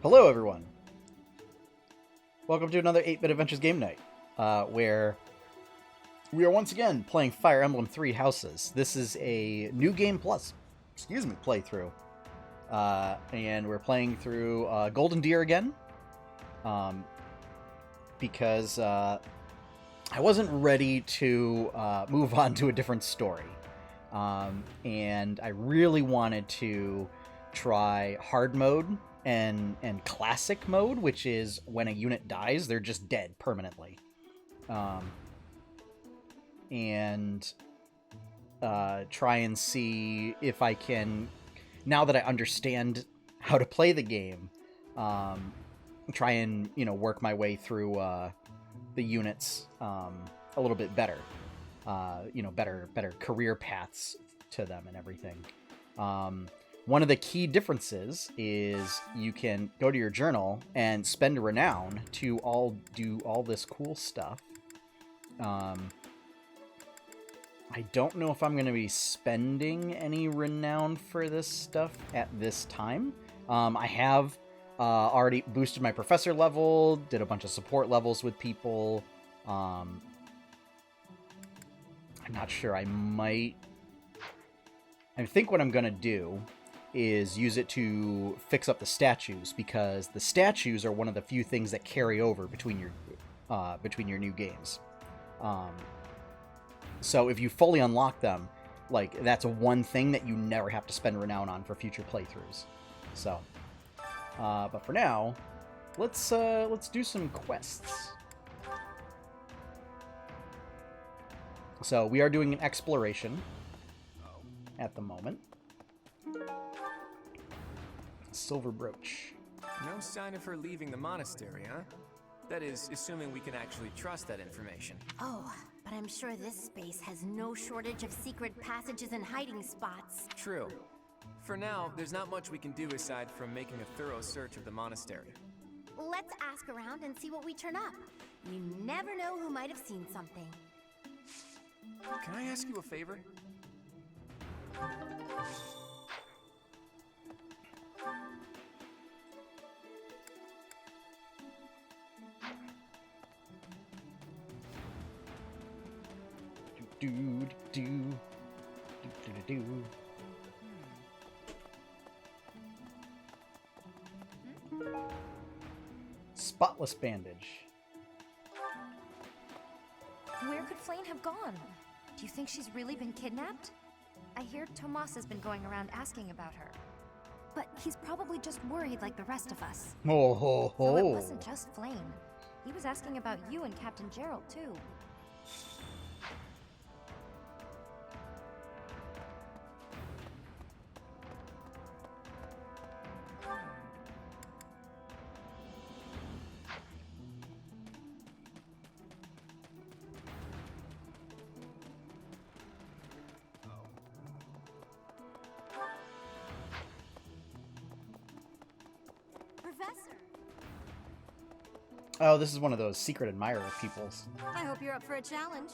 Hello, everyone. Welcome to another 8-Bit Adventures game night, where we are once again playing Fire Emblem 3 Houses. This is a new game plus, playthrough. And we're playing through Golden Deer again, because I wasn't ready to move on to a different story. And I really wanted to try hard mode and classic mode, which is when a unit dies, they're just dead permanently. And try and see if I can, now that I understand how to play the game, try and work my way through the units a little bit better. Better career paths to them and everything. One of the key differences is you can go to your journal and spend a renown to do all this cool stuff. I don't know if I'm going to be spending any renown for this stuff at this time. I have already boosted my professor level, did a bunch of support levels with people. I'm not sure. I think what I'm going to do is use it to fix up the statues, because the statues are one of the few things that carry over between your new games. So if you fully unlock them, like, that's one thing that you never have to spend renown on for future playthroughs. So, but for now, let's do some quests. So we are doing an exploration at the moment. Silver brooch. No sign of her leaving the monastery, huh? That is, assuming we can actually trust that information. Oh, but I'm sure this space has no shortage of secret passages and hiding spots. True. For now, there's not much we can do aside from making a thorough search of the monastery. Let's ask around and see what we turn up. You never know who might have seen something. Can I ask you a favor? Do. Spotless bandage. Where could Flayn have gone? Do you think she's really been kidnapped? I hear Tomas has been going around asking about her. But he's probably just worried like the rest of us. Oh ho ho. So it wasn't just Flayn. He was asking about you and Captain Gerald, too. Professor! Oh, this is one of those secret admirer peoples. I hope you're up for a challenge.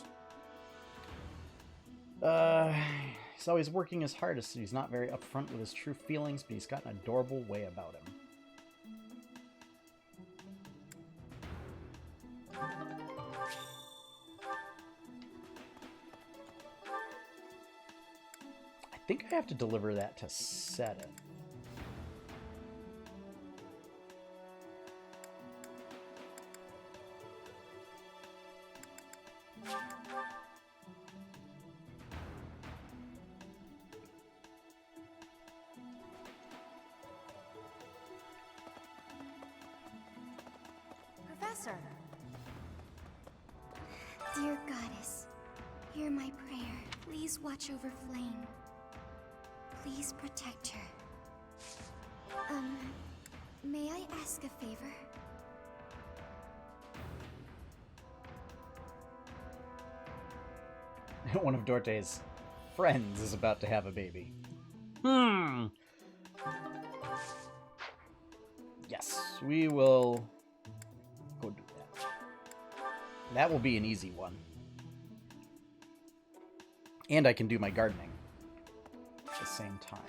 He's always working his hardest. He's not very upfront with his true feelings, but he's got an adorable way about him. I think I have to deliver that to set it. Professor! Dear Goddess, hear my prayer. Please watch over Flayn. Please protect her. May I ask a favor? One of Dorte's friends is about to have a baby. Yes, we will go do that. That will be an easy one. And I can do my gardening at the same time.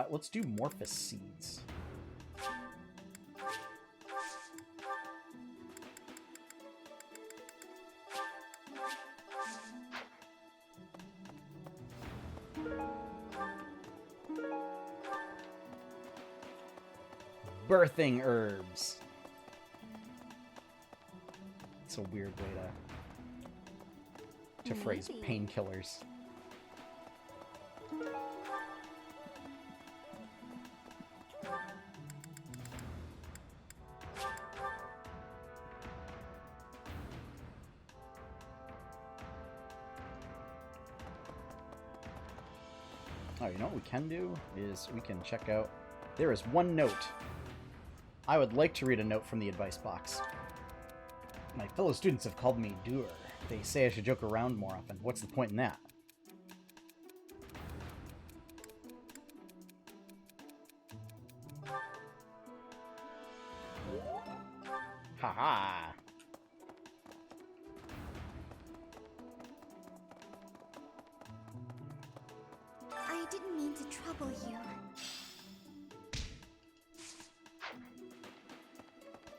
Let's do Morphus Seeds. Birthing herbs. It's a weird way to phrase painkillers. Oh, you know what we can do is we can check out. There is one note. I would like to read a note from the advice box. My fellow students have called me doer. They say I should joke around more often. What's the point in that? Haha. I didn't mean to trouble you.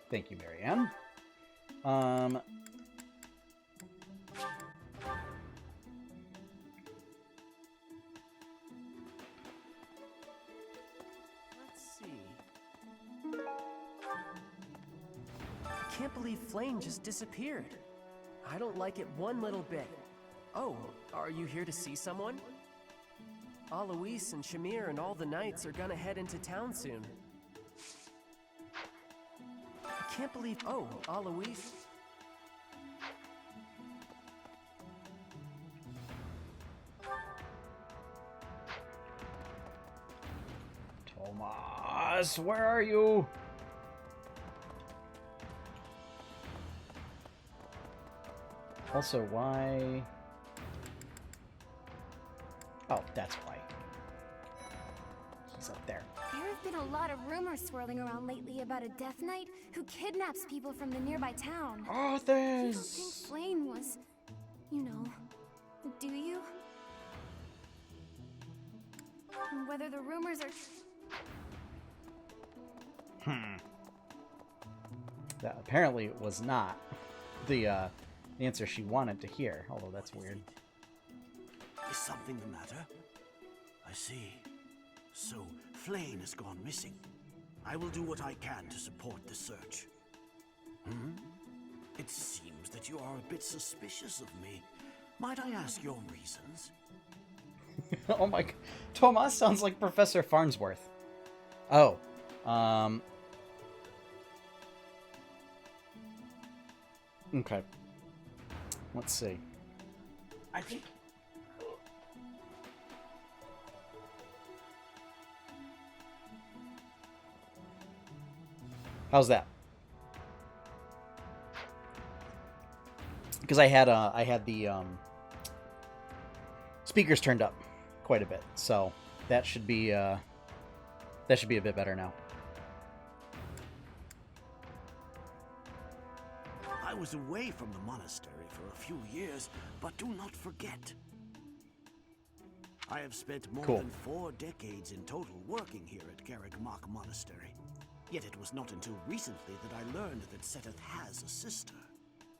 Thank you, Marianne. Let's see. I can't believe Flayn just disappeared. I don't like it one little bit. Oh, are you here to see someone? Alois and Shamir and all the knights are gonna head into town soon. I can't believe... Oh, Alois... Tomas, where are you? Also, why? Oh, that's why. He's up there. There have been a lot of rumors swirling around lately about a Death Knight who kidnaps people from the nearby town. Oh, You don't there's... think Flayn was, you know, do you? And whether the rumors are... That apparently was not the answer she wanted to hear, although that's weird. Is something the matter? I see. So, Flayn has gone missing. I will do what I can to support the search. It seems that you are a bit suspicious of me. Might I ask your reasons? Oh my god. Tomas sounds like Professor Farnsworth. Oh. Okay. Let's see. I think... How's that? Because I had the speakers turned up quite a bit, so that should be a bit better now. I was away from the monastery for a few years, but do not forget. I have spent more Cool. than 4 decades in total working here at Garreg-Mach Monastery. Yet it was not until recently that I learned that Seteth has a sister.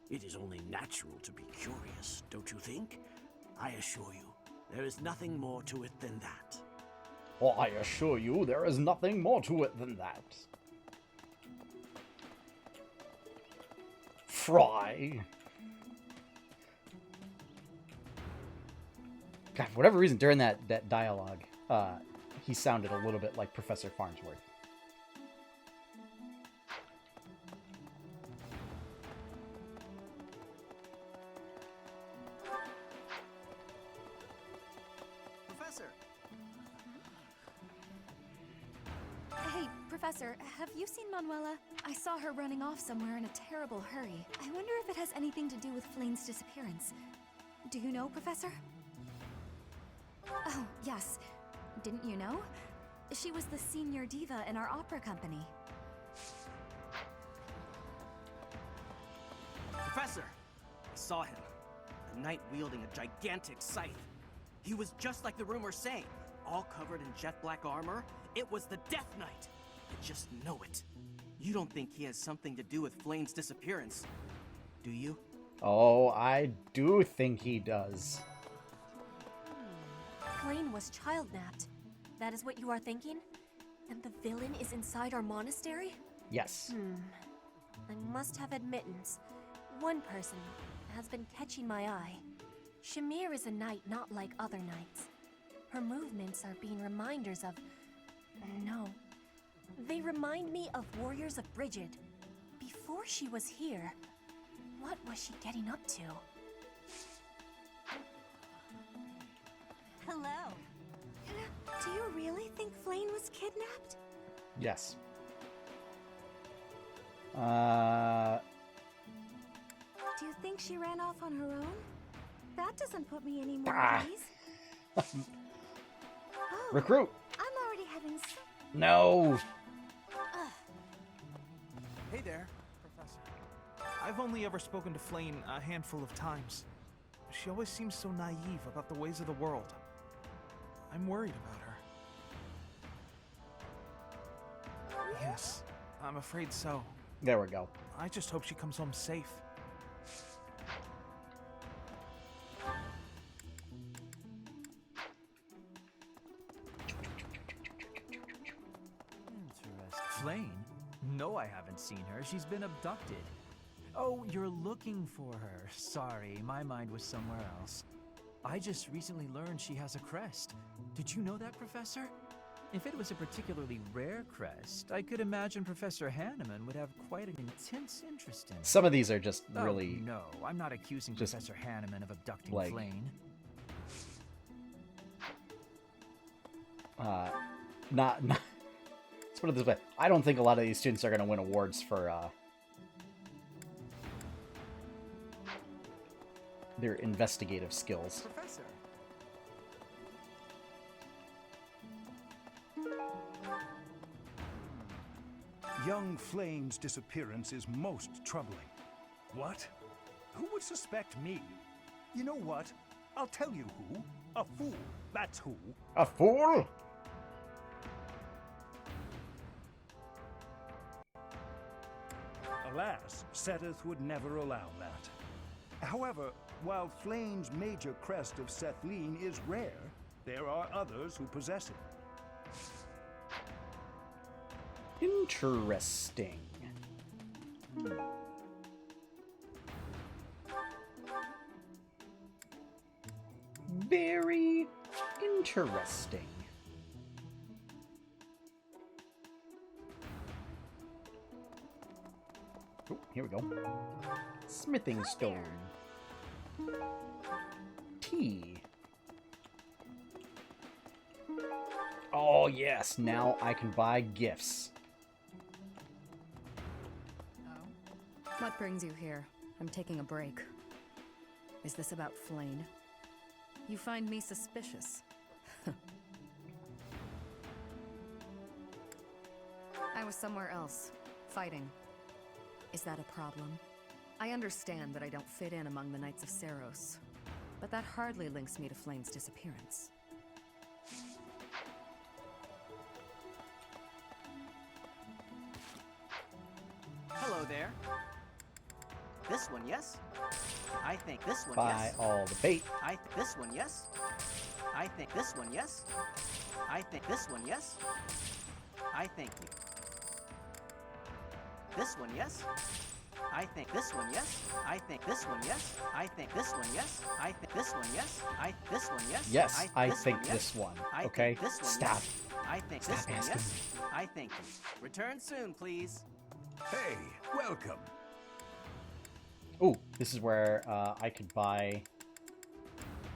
It is only natural to be curious, don't you think? I assure you, there is nothing more to it than that. Oh, I assure you, there is nothing more to it than that. Fry. God, for whatever reason, during that dialogue, he sounded a little bit like Professor Farnsworth. Professor! Hey, Professor, have you seen Manuela? I saw her running off somewhere in a terrible hurry. I wonder if it has anything to do with Flayn's disappearance. Do you know, Professor? Oh, yes. Didn't you know? She was the senior diva in our opera company. Professor! I saw him. knight wielding a gigantic scythe. He was just like the rumors say, all covered in jet black armor. It was the Death Knight. I just know it. You don't think he has something to do with Flayn's disappearance, do you? Oh, I do think he does. Flayn was child-napped. That is what you are thinking? And the villain is inside our monastery? Yes. I must have admittance. One person has been catching my eye. Shamir is a knight not like other knights. Her movements are being reminders of... No. They remind me of Warriors of Brigid. Before she was here, what was she getting up to? Hello. Do you really think Flayn was kidnapped? Yes. Do you think she ran off on her own? That doesn't put me any more Ah. at ease. Oh, Recruit! I'm already having No! Hey there, Professor. I've only ever spoken to Flayn a handful of times. She always seems so naive about the ways of the world. I'm worried about her. Yes, I'm afraid so. There we go. I just hope she comes home safe. Interesting. Flayn? No, I haven't seen her. She's been abducted. Oh, you're looking for her. Sorry, my mind was somewhere else. I just recently learned she has a crest. Did you know that, Professor? If it was a particularly rare crest, I could imagine Professor Hanneman would have quite an intense interest in it. Some of these are just really... Oh, no, I'm not accusing just Professor Hanneman of abducting like- Flayn. Not... Let's put it this way. I don't think a lot of these students are going to win awards for, their investigative skills. Professor. Young Flayn's disappearance is most troubling. What? Who would suspect me? You know what? I'll tell you who. A fool. That's who. A fool? Alas, Setheth would never allow that. However, while Flayn's major crest of Sethlin is rare, there are others who possess it. Interesting. Very interesting. Oh, here we go. Smithing stone. Tea. Oh, yes. Now I can buy gifts. What brings you here? I'm taking a break. Is this about Flayn? You find me suspicious. I was somewhere else, fighting. Is that a problem? I understand that I don't fit in among the Knights of Seiros, but that hardly links me to Flayn's disappearance. Hello there. This one, yes? I think this one, Buy yes. all the bait. This one, yes? I think this one, yes? I think this one, yes? I thank you. This one, yes? I think this one, yes? I think this one, yes? I think this one, yes? I think this one, yes? I this one, yes? Yes, I this think one, yes? this one. I Okay? think this one, Stop. yes? I think Stop this one, asking yes? I thank you. Return soon, please. Hey, welcome. Ooh, this is where I could buy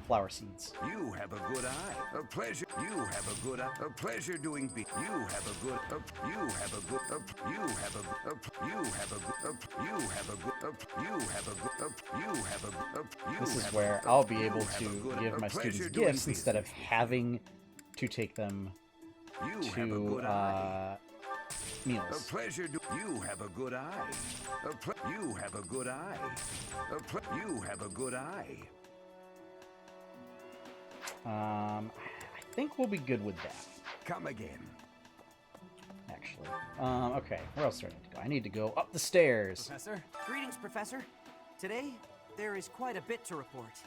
flower seeds. You have a good eye. A pleasure. You have a good eye. A pleasure doing be. You have a good. You have a good. You have a. You have a good. You have a good. You have a good. You have a good. This is where I'll be able to give my students gifts instead of having to take them to meals. A pleasure. You have a good eye. You have a good eye. You have a good eye. I think we'll be good with that. Come again. Actually. Okay, where else do I need to go? I need to go up the stairs. Professor? Greetings, Professor. Today, there is quite a bit to report.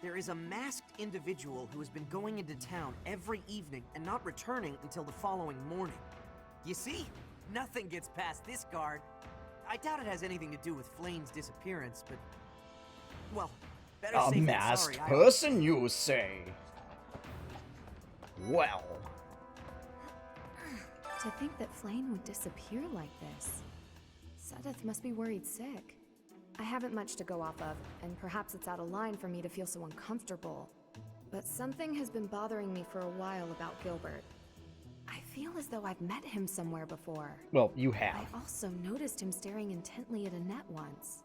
There is a masked individual who has been going into town every evening and not returning until the following morning. You see? Nothing gets past this guard. I doubt it has anything to do with Flayn's disappearance, but... well, better A safe than masked sorry, person, you say? Well... To think that Flayn would disappear like this. Sedith must be worried sick. I haven't much to go off of, and perhaps it's out of line for me to feel so uncomfortable. But something has been bothering me for a while about Gilbert. I feel as though I've met him somewhere before. Well, you have. I also noticed him staring intently at Annette once.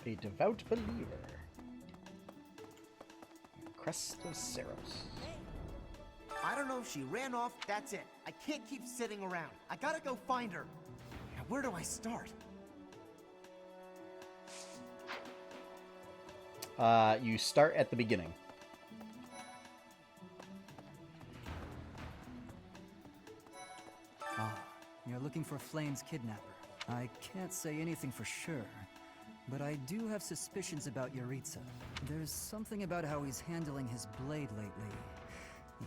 A devout believer. Crest of Saros. I don't know if she ran off, that's it. I can't keep sitting around. I gotta go find her. Where do I start? You start at the beginning. You're looking for Flayn's kidnapper. I can't say anything for sure, but I do have suspicions about Yuritsa. There's something about how he's handling his blade lately.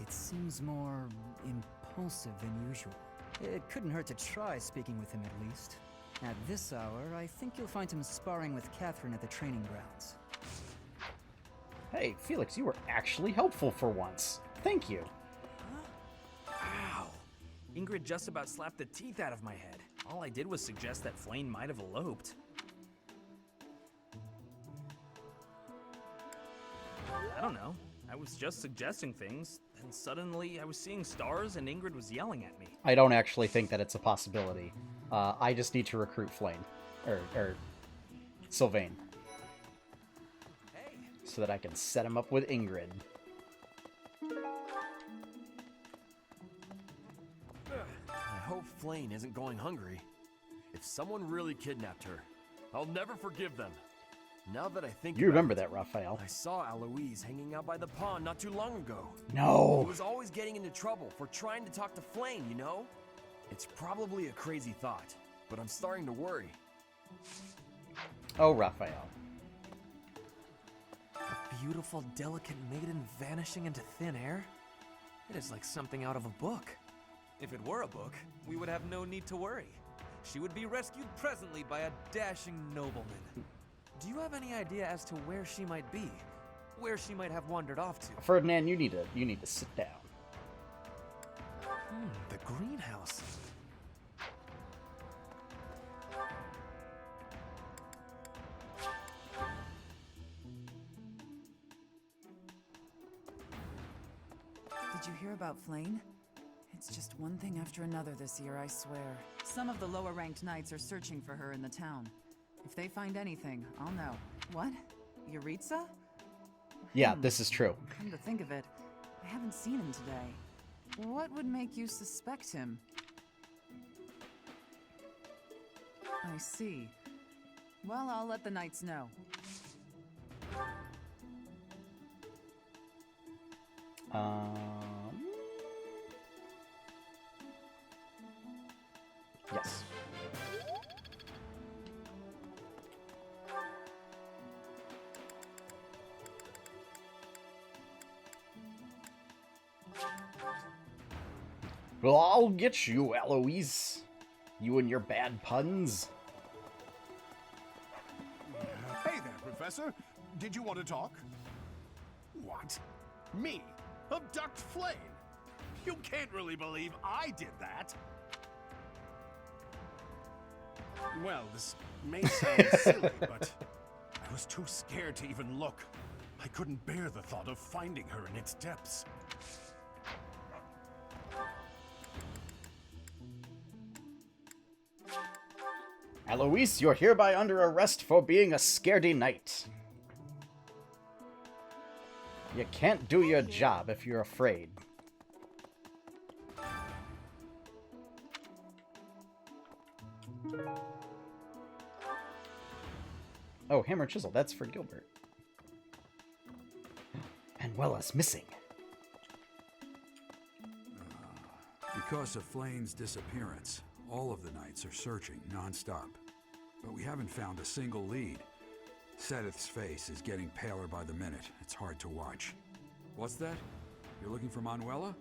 It seems more impulsive than usual. It couldn't hurt to try speaking with him at least. At this hour, I think you'll find him sparring with Catherine at the training grounds. Hey, Felix, you were actually helpful for once. Thank you. Ow! Ingrid just about slapped the teeth out of my head. All I did was suggest that Flayn might have eloped. I don't know. I was just suggesting things, and suddenly I was seeing stars and Ingrid was yelling at me. I don't actually think that it's a possibility. I just need to recruit Flayn. Or Sylvain. So that I can set him up with Ingrid. I hope Flayn isn't going hungry. If someone really kidnapped her, I'll never forgive them. Now that I think You remember that, Raphael. I saw Aloise hanging out by the pond not too long ago. No. He was always getting into trouble for trying to talk to Flayn, you know? It's probably a crazy thought, but I'm starting to worry. Oh, Raphael. A beautiful, delicate maiden vanishing into thin air? It is like something out of a book. If it were a book, we would have no need to worry. She would be rescued presently by a dashing nobleman. Do you have any idea as to where she might be? Where she might have wandered off to? Ferdinand, you need to sit down. The greenhouse. Did you hear about Flayn? It's just one thing after another this year, I swear. Some of the lower-ranked knights are searching for her in the town. If they find anything, I'll know. What? Yuritsa? Yeah, this is true. Come to think of it, I haven't seen him today. What would make you suspect him? I see. Well, I'll let the knights know. Yes. Well, I'll get you, Eloise. You and your bad puns. Hey there, Professor. Did you want to talk? What? Me? Abduct Flayn? You can't really believe I did that. Well, this may sound silly, but I was too scared to even look. I couldn't bear the thought of finding her in its depths. Eloise, you're hereby under arrest for being a scaredy knight. You can't do your job if you're afraid. Oh, hammer and chisel. That's for Gilbert. Manuela's missing. Because of Flayn's disappearance, all of the knights are searching non-stop. But we haven't found a single lead. Sedith's face is getting paler by the minute. It's hard to watch. What's that? You're looking for Manuela?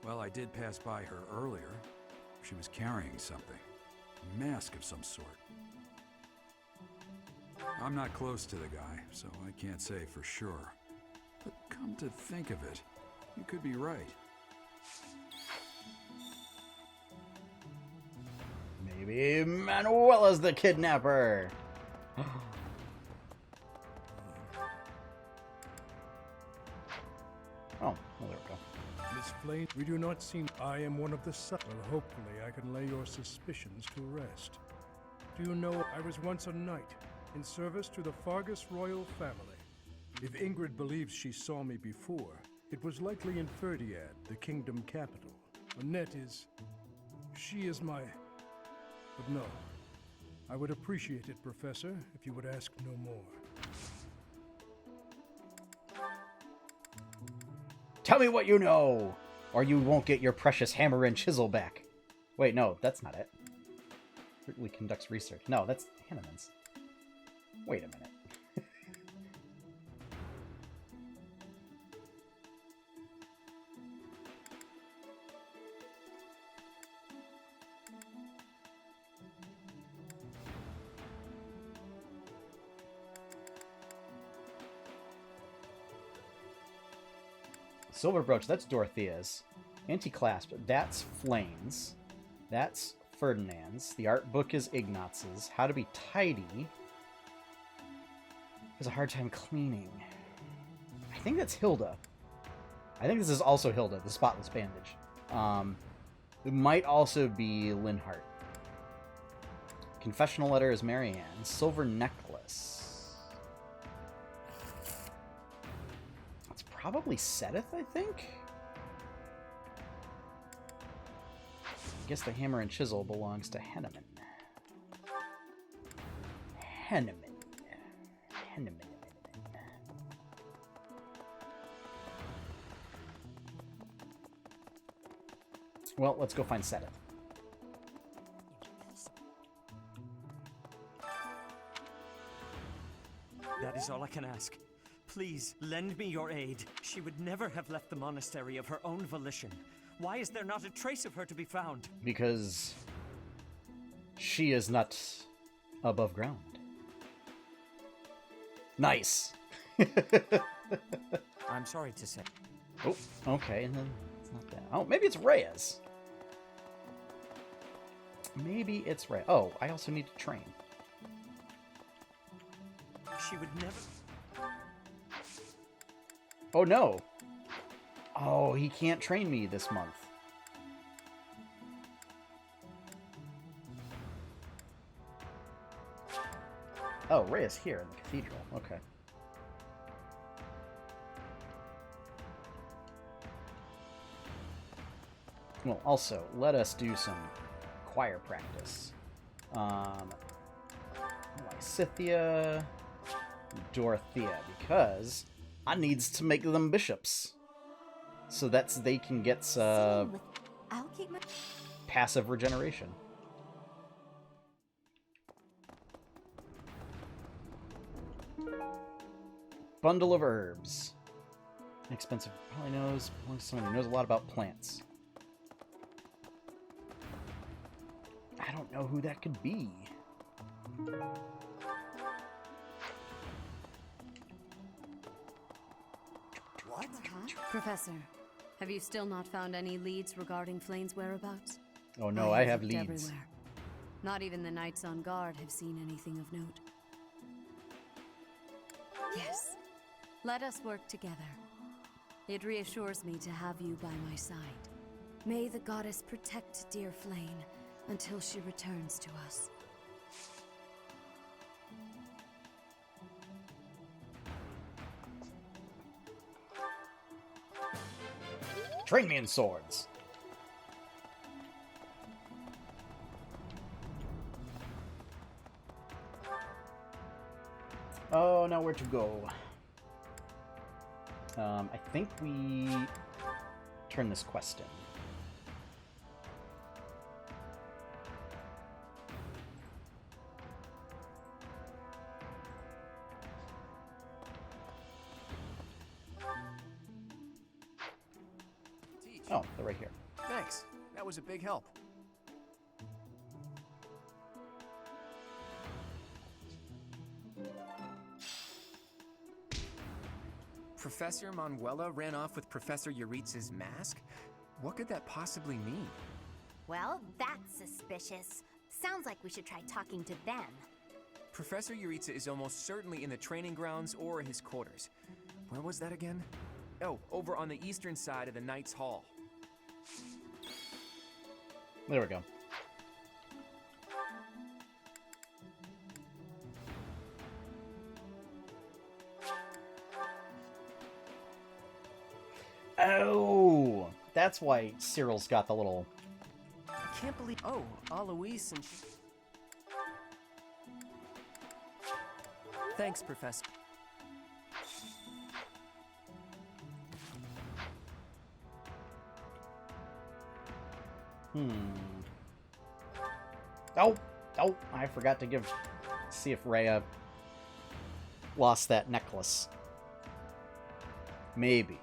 Well, I did pass by her earlier. She was carrying something. A mask of some sort. I'm not close to the guy, so I can't say for sure. But come to think of it, you could be right. Maybe Manuela's the kidnapper. Oh, well, there we go. Miss Flayn, we do not seem... I am one of the well, hopefully I can lay your suspicions to rest. Do you know, I was once a knight, in service to the Fargus royal family. If Ingrid believes she saw me before, it was likely in Ferdiad, the kingdom capital. Annette is... she is my... But no. I would appreciate it, Professor, if you would ask no more. Tell me what you know, or you won't get your precious hammer and chisel back. Wait, no, that's not it. Ridley conducts research. No, that's Hanneman's. Wait a minute. Silver brooch, that's Dorothea's. Anti-clasp, that's Flayn's. That's Ferdinand's. The art book is Ignaz's. How to be tidy. Has a hard time cleaning. I think that's Hilda. I think this is also Hilda, the spotless bandage. It might also be Linhart. Confessional letter is Marianne. Silver necklace. It's probably Sedith, I think? I guess the hammer and chisel belongs to Henneman. Henneman. Well, let's go find Sedith. That is all I can ask. Please, lend me your aid. She would never have left the monastery of her own volition. Why is there not a trace of her to be found? Because she is not above ground. Nice. I'm sorry to say. Oh, okay, and then it's not that. Oh, maybe it's Reyes. Maybe it's Reyes. Oh, I also need to train. She would never... Oh, no. Oh, he can't train me this month. Oh, Reyes here in the cathedral. Okay. Well, also, let us do some choir practice. Lysithia, Dorothea, because I needs to make them bishops. So that's they can get passive regeneration. Bundle of herbs. Inexpensive, probably knows. Someone who knows a lot about plants. I don't know who that could be. What? Professor, have you still not found any leads regarding Flayn's whereabouts? Oh no, I have looked leads. everywhere. Not even the knights on guard have seen anything of note. Yes. Let us work together. It reassures me to have you by my side. May the goddess protect dear Flayn until she returns to us. Train me in swords. Oh, now where to go? I think we turn this quest in. Oh, they're right here. Thanks. That was a big help. Professor Manuela ran off with Professor Yuritz's mask? What could that possibly mean? Well, that's suspicious. Sounds like we should try talking to them. Professor Yuritsa is almost certainly in the training grounds or his quarters. Where was that again? Oh, over on the eastern side of the Knight's Hall. There we go. Oh, that's why Cyril's got the little... I can't believe... Oh, Alois and... Thanks, Professor. Oh, I forgot to see if Rhea lost that necklace. Maybe.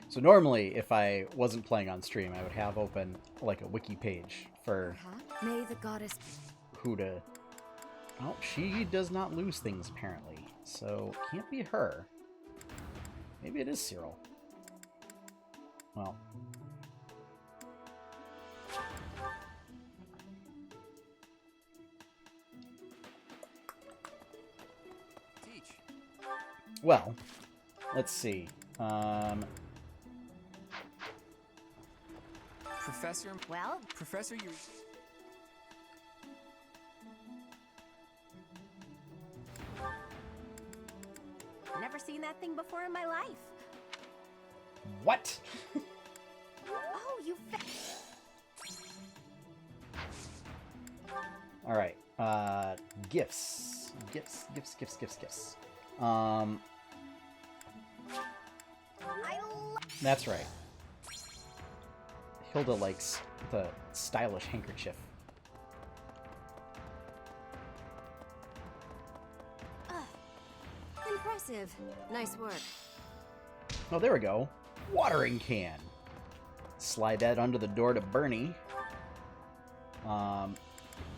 So normally, if I wasn't playing on stream, I would have open like a wiki page for May the goddess... who to... Oh, she does not lose things, apparently. So, can't be her. Maybe it is Cyril. Well. Teach. Well, let's see. Professor... Well? Professor Yuritsa... Never seen that thing before in my life. What? Oh, you Alright, gifts. Gifts. That's right. Hilda likes the stylish handkerchief. Impressive. Nice work. Oh, there we go. Watering can. Slide that under the door to Bernie.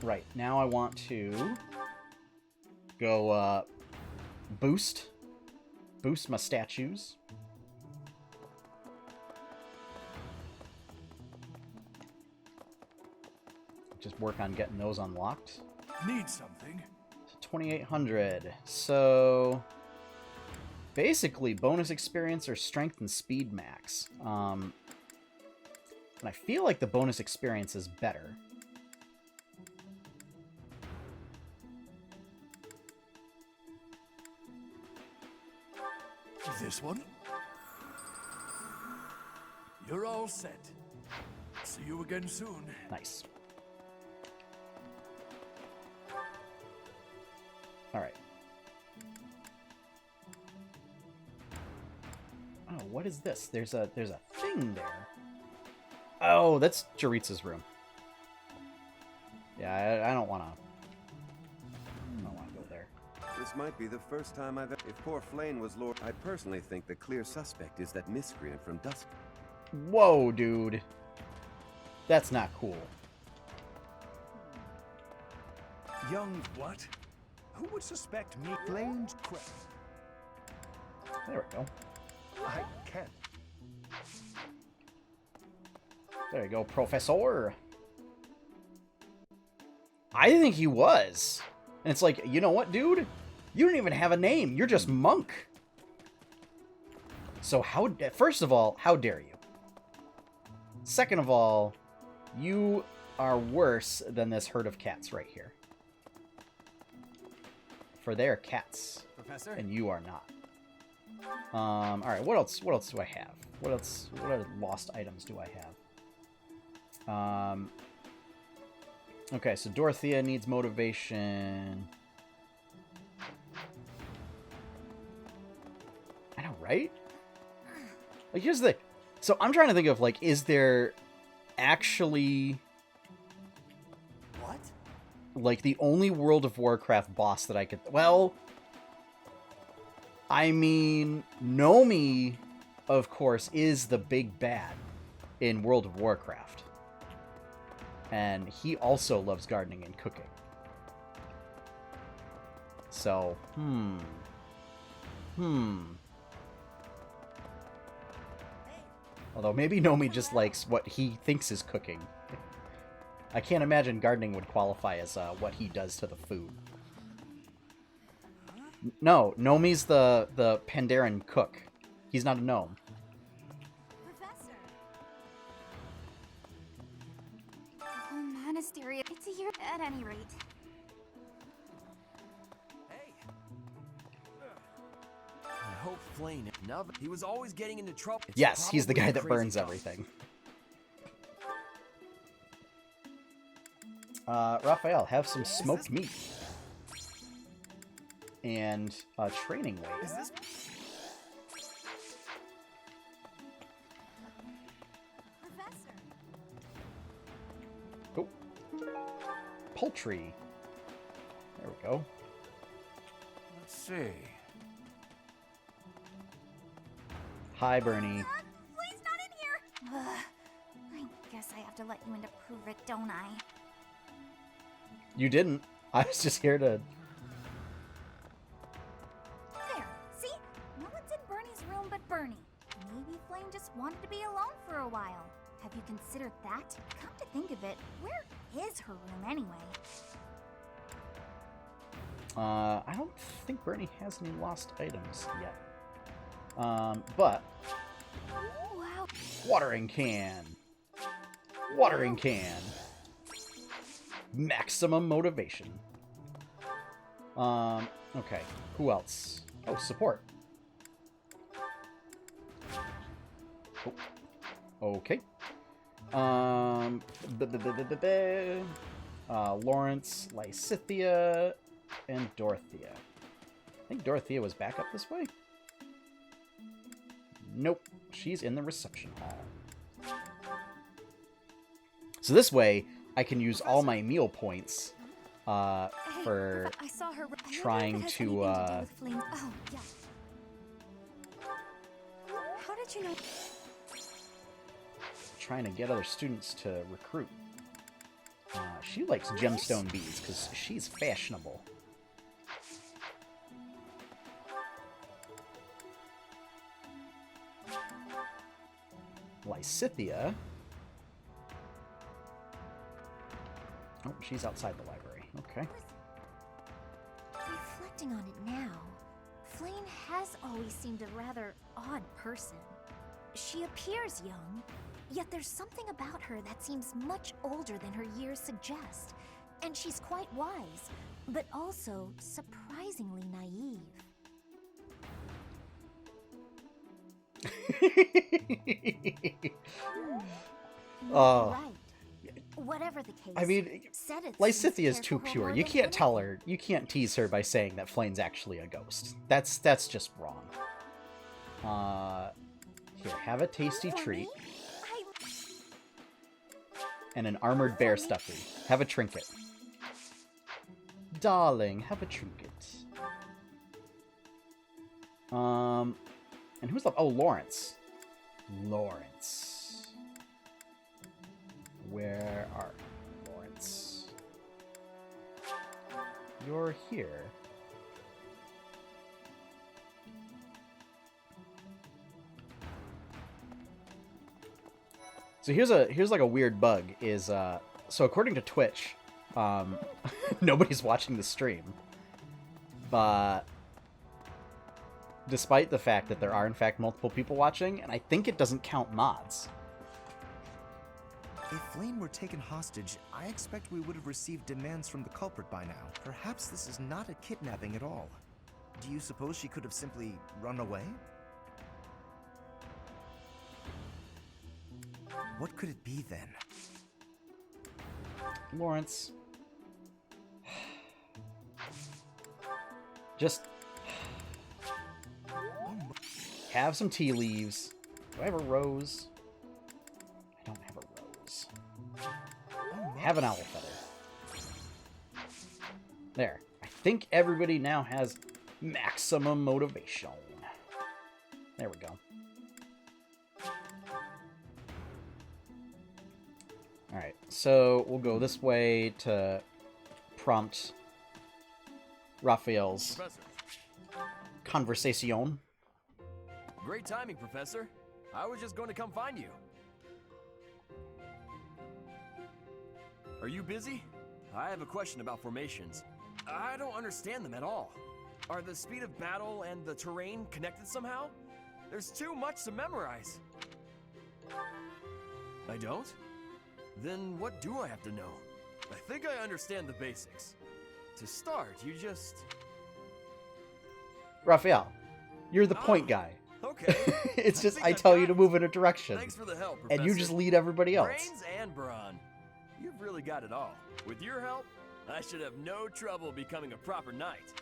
Right, now I want to go, boost my statues. Just work on getting those unlocked. Need something? 2,800. So basically, bonus experience or strength and speed max. And I feel like the bonus experience is better. This one? You're all set. See you again soon. Nice. All right. Oh, what is this? There's a thing there. Oh, that's Jaritza's room. Yeah, I don't want to go there. This might be the first time I've... If poor Flayn was Lord... I personally think the clear suspect is that miscreant from Dusk. Whoa, dude. That's not cool. Young what? Who would suspect me? Flayn's crest. There we go. I can't. There you go, Professor. I think he was. And it's like, you know what, dude? You don't even have a name. You're just Monk. So first of all, how dare you? Second of all, you are worse than this herd of cats right here. For they are cats. Professor? And you are not. Alright, what else do I have? What other lost items do I have? Okay, so Dorothea needs motivation. I know, right? Like, here's the... So I'm trying to think of, like, is there actually... What? Like, the only World of Warcraft boss that I could... Well... I mean, Nomi, of course, is the big bad in World of Warcraft. And he also loves gardening and cooking. So, Although maybe Nomi just likes what he thinks is cooking. I can't imagine gardening would qualify as what he does to the food. No, Nomi's the Pandaren cook. He's not a gnome. Professor. Oh, monastery. It's a year at any rate. I hope Flayn. Now he was always getting into trouble. It's Yes, he's the probably guy a that crazy burns dog. everything. Raphael, have some smoked meat. And a training weight. Oh. Poultry. There we go. Let's see. Hi, Bernie. Flay's not in here. I guess I have to let you in to prove it, don't I? You didn't. I was just here to... There. See? No one's in Bernie's room but Bernie. Maybe Flayn just wanted to be alone for a while. Have you considered that? Come to think of it, where is her room anyway? I don't think Bernie has any lost items yet. But... Wow. Watering can. Watering can. Maximum motivation. Okay. Who else? Oh, support. Oh. Okay. Lawrence, Lysithea, and Dorothea. I think Dorothea was back up this way. Nope. She's in the reception hall. So this way, I can use all my meal points for I saw her. trying to Oh, yeah. How did you know? trying to get other students to recruit. She likes gemstone beads because she's fashionable. Lysithea. Oh, she's outside the library. Okay. Reflecting on it now, Flayn has always seemed a rather odd person. She appears young, yet there's something about her that seems much older than her years suggest. And she's quite wise, but also surprisingly naive. Oh. Right. Whatever the case. I mean, Lysithea is too pure. You can't tell her. You can't tease her by saying that Flayn's actually a ghost. That's just wrong. Here, have a tasty treat. And an armored bear stuffy. Have a trinket. Darling, have a trinket. And who's left? Oh, Lawrence. Lawrence. Where are you, Lawrence? You're here. So here's like a weird bug is so according to Twitch, nobody's watching the stream. But despite the fact that there are in fact multiple people watching, and I think it doesn't count mods. If Flayn were taken hostage, I expect we would have received demands from the culprit by now. Perhaps this is not a kidnapping at all. Do you suppose she could have simply run away? What could it be then? Lawrence. Just have some tea leaves. Do I have a rose? I don't have a rose. Have an owl feather. There. I think everybody now has maximum motivation. There we go. Alright, so we'll go this way to prompt Raphael's conversation. Great timing, Professor. I was just going to come find you. Are you busy? I have a question about formations. I don't understand them at all. Are the speed of battle and the terrain connected somehow? There's too much to memorize. I don't? Then what do I have to know? I think I understand the basics. To start, you just... Raphael, you're the point guy. Okay. It's just I tell you to move in a direction. Thanks for the help, Professor. And you just lead everybody else. Brains and brawn. You've really got it all. With your help, I should have no trouble becoming a proper knight.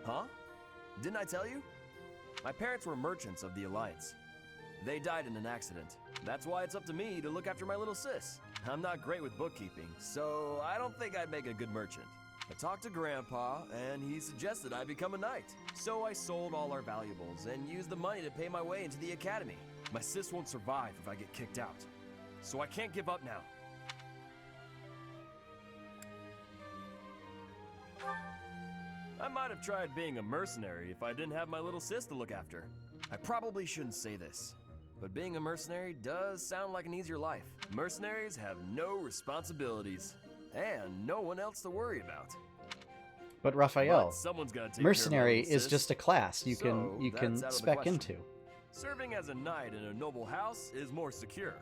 Huh? Didn't I tell you? My parents were merchants of the Alliance. They died in an accident. That's why it's up to me to look after my little sis. I'm not great with bookkeeping, so I don't think I'd make a good merchant. I talked to Grandpa, and he suggested I become a knight. So I sold all our valuables and used the money to pay my way into the academy. My sis won't survive if I get kicked out. So I can't give up now. I might have tried being a mercenary if I didn't have my little sis to look after. I probably shouldn't say this, but being a mercenary does sound like an easier life. Mercenaries have no responsibilities, and no one else to worry about. But Raphael, But someone's gotta take mercenary care of my little is sis, just a class you so can that's out of the spec question. into. Serving as a knight in a noble house is more secure,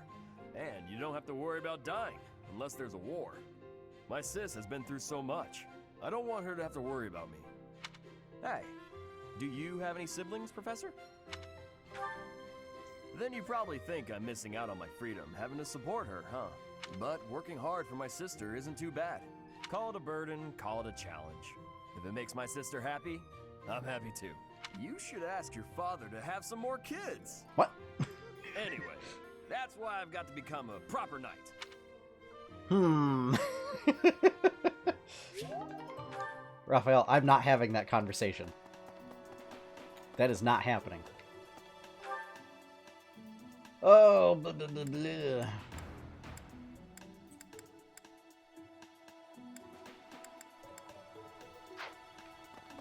and you don't have to worry about dying unless there's a war. My sis has been through so much. I don't want her to have to worry about me. Hey, do you have any siblings, Professor? Then you probably think I'm missing out on my freedom, having to support her, huh? But working hard for my sister isn't too bad. Call it a burden, call it a challenge. If it makes my sister happy, I'm happy too. You should ask your father to have some more kids. What? Anyway, that's why I've got to become a proper knight. Raphael, I'm not having that conversation. That is not happening. Oh, blah, blah, blah, blah.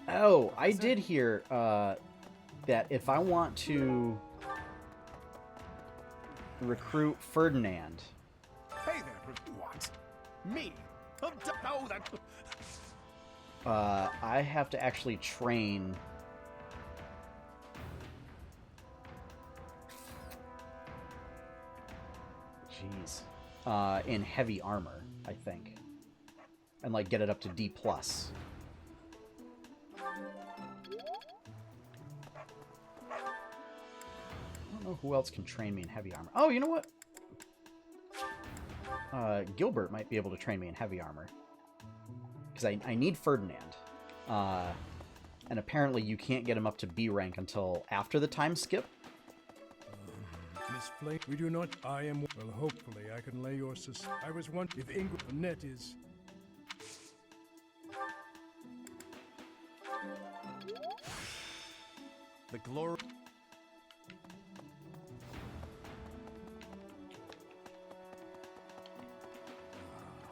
Oh, I did hear that if I want to recruit Ferdinand. Hey there, what? Me? Oh, that... I have to actually train. Jeez. In heavy armor, I think. And like get it up to D+. I don't know who else can train me in heavy armor. Oh, you know what? Gilbert might be able to train me in heavy armor. Because I need Ferdinand. And apparently you can't get him up to B rank until after the time skip. Miss Flayn, we do not. I am. Well, hopefully I can lay your I was one. If Ingrid, the net is. The glory.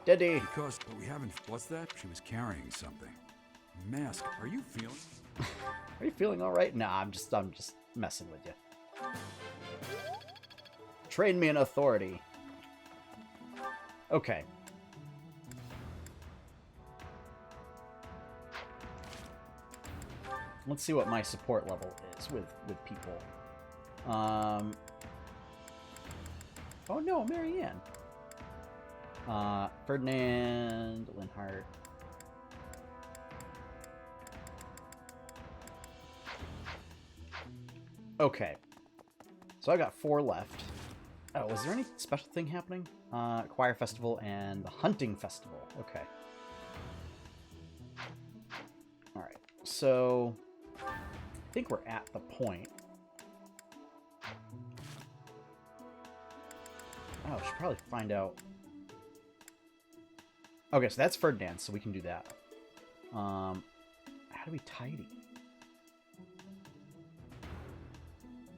Daddy. Because but we haven't. What's that? She was carrying something. Mask. Are you feeling? Are you feeling all right? Nah, I'm just messing with you. Train me in authority. Okay. Let's see what my support level is with people. Oh no, Marianne. Ferdinand, Linhart. Okay. So I got 4 left. Oh, was there any special thing happening? Choir Festival and the Hunting Festival. Okay. Alright, so I think we're at the point. Oh, I should probably find out. Okay, so that's Ferdinand, so we can do that. How do we tidy?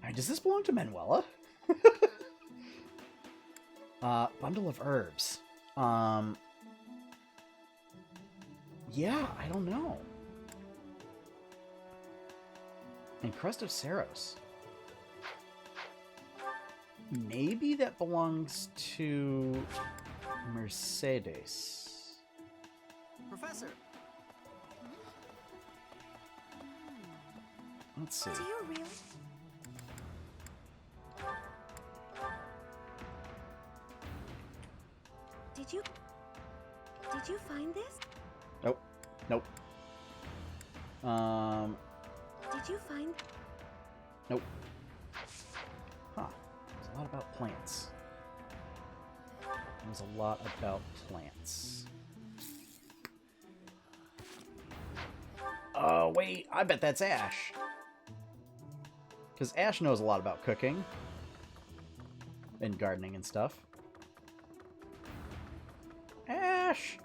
Alright, does this belong to Manuela? Bundle of herbs. Yeah, I don't know. And Crest of Saros. Maybe that belongs to Mercedes. Professor! Let's see. Do you really? Did you find this? Nope. Nope. Did you find? Nope. Huh. There's a lot about plants. There's a lot about plants. Oh, wait. I bet that's Ash. Because Ash knows a lot about cooking. And gardening and stuff. Ash!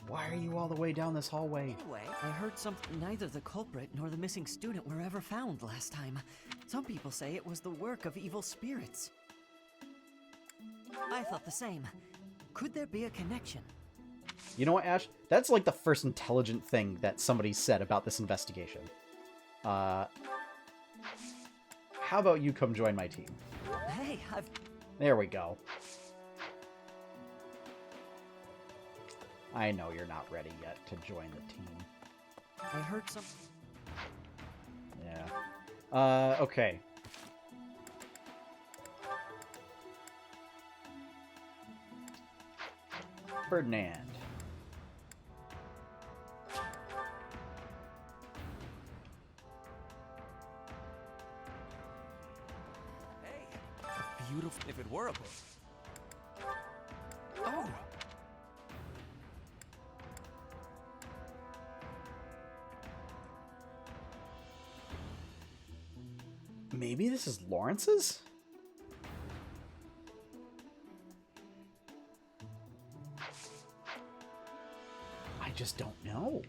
Why are you all the way down this hallway? Anyway, I heard neither the culprit nor the missing student were ever found last time. Some people say it was the work of evil spirits. I thought the same. Could there be a connection? You know what, Ash? That's like the first intelligent thing that somebody said about this investigation. How about you come join my team? Hey, There we go. I know you're not ready yet to join the team. I heard some... Yeah. Okay. Ferdinand. Hey, beautiful. If it were a book. Oh. Maybe this is Lawrence's? I just don't know.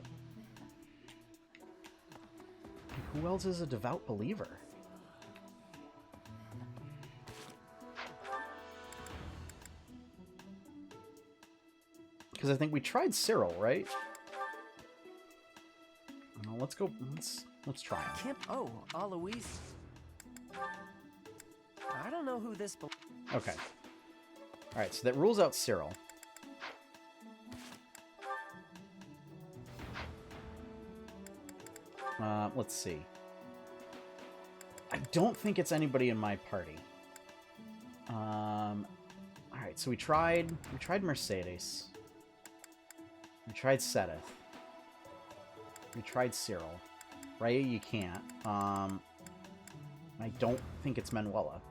Like, who else is a devout believer? Because I think we tried Cyril, right? Well, let's go. Let's try him. Oh, Alois. I don't know who this... Okay. Alright, so that rules out Cyril. Let's see. I don't think it's anybody in my party. Alright, so we tried Mercedes. We tried Sedith. We tried Cyril. Raya, you can't. I don't think it's Manuela.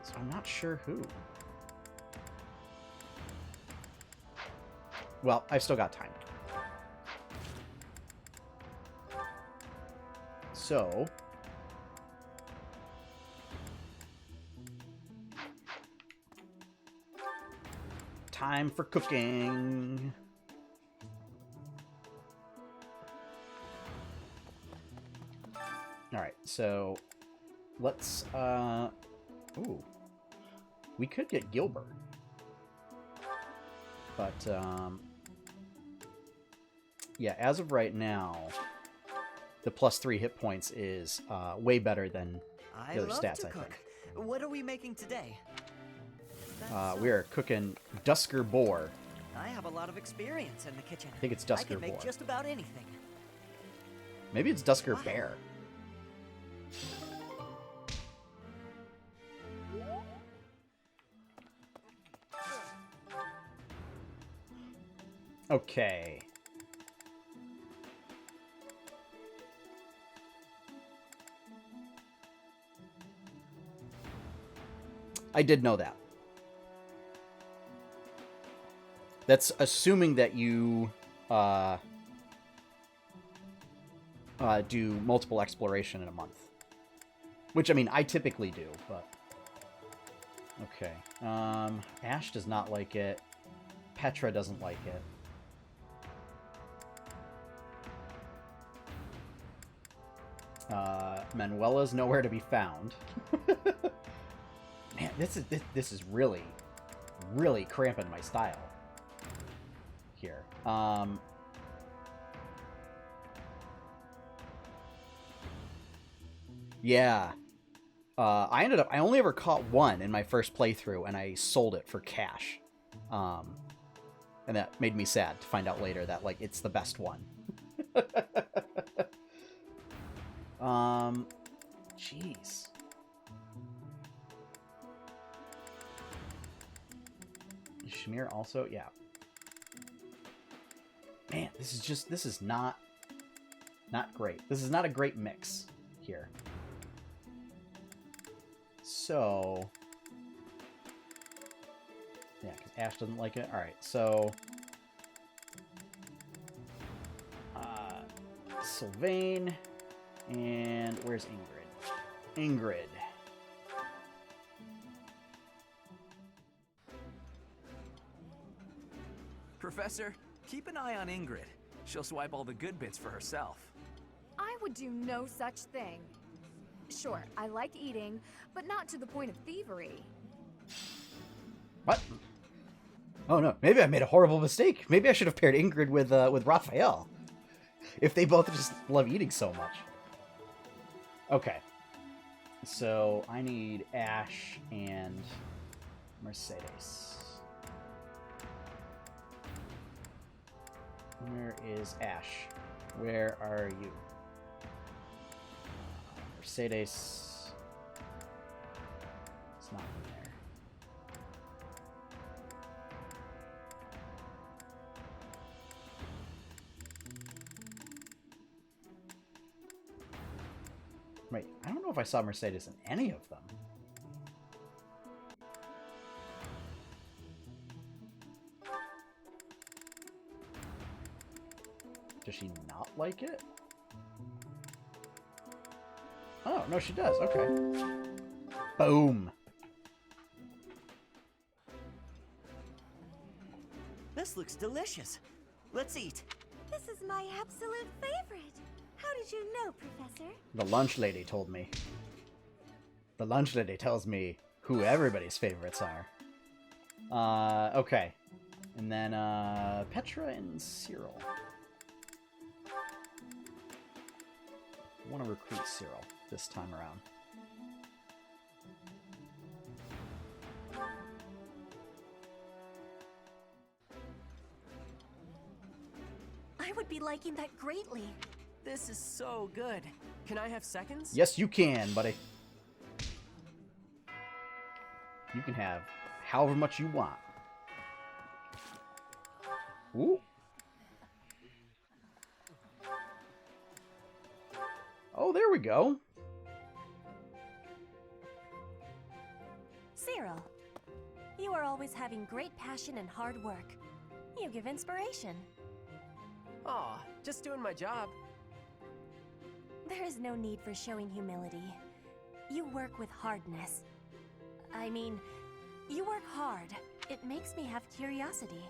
So I'm not sure who. Well, I've still got time. So... time for cooking. All right, so let's ooh. We could get Gilbert. But yeah, as of right now, the +3 hit points is way better than the other stats, I think. What are we making today? We are cooking Dusker Boar. I have a lot of experience in the kitchen. I think it's Dusker I can make Boar. just about anything. Maybe it's Dusker Bear. Okay. I did know that. That's assuming that you do multiple exploration in a month. Which, I mean, I typically do, but... Okay. Ash does not like it. Petra doesn't like it. Manuela's nowhere to be found. Man, this is really, really cramping my style here. Yeah. I only ever caught one in my first playthrough, and I sold it for cash. And that made me sad to find out later that, like, it's the best one. Jeez. Shamir also, yeah. Man, this is not great. This is not a great mix here. So, yeah, because Ash doesn't like it. All right, so Sylvain, and where's Ingrid? Ingrid. Professor, keep an eye on Ingrid. She'll swipe all the good bits for herself. I would do no such thing. Sure, I like eating, but not to the point of thievery. What? Oh no, maybe I made a horrible mistake. Maybe I should have paired Ingrid with Raphael. If they both just love eating so much. Okay. So I need Ash and Mercedes. Where is Ash? Where are you? Mercedes. It's not in there. Wait, I don't know if I saw Mercedes in any of them. Does she not like it? Oh, no, she does. Okay. Boom. This looks delicious. Let's eat. This is my absolute favorite. How did you know, Professor? The lunch lady told me. The lunch lady tells me who everybody's favorites are. Okay. And then, Petra and Cyril. I want to recruit Cyril this time around. I would be liking that greatly. This is so good. Can I have seconds? Yes, you can, buddy. You can have however much you want. Ooh. Oh, there we go. Cyril, you are always having great passion and hard work. You give inspiration. Aw, just doing my job. There is no need for showing humility. You work with hardness. I mean, you work hard. It makes me have curiosity.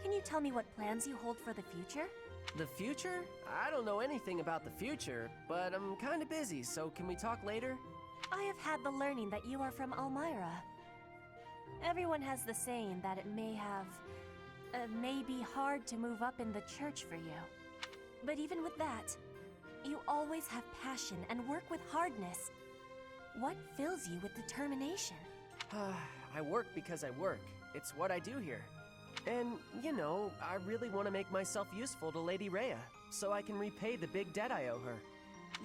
Can you tell me what plans you hold for the future? The future? I don't know anything about the future, but I'm kinda busy, so can we talk later? I have had the learning that you are from Elmira. Everyone has the saying that it may be hard to move up in the church for you. But even with that, you always have passion and work with hardness. What fills you with determination? I work because I work. It's what I do here. And, you know, I really want to make myself useful to Lady Rhea, so I can repay the big debt I owe her.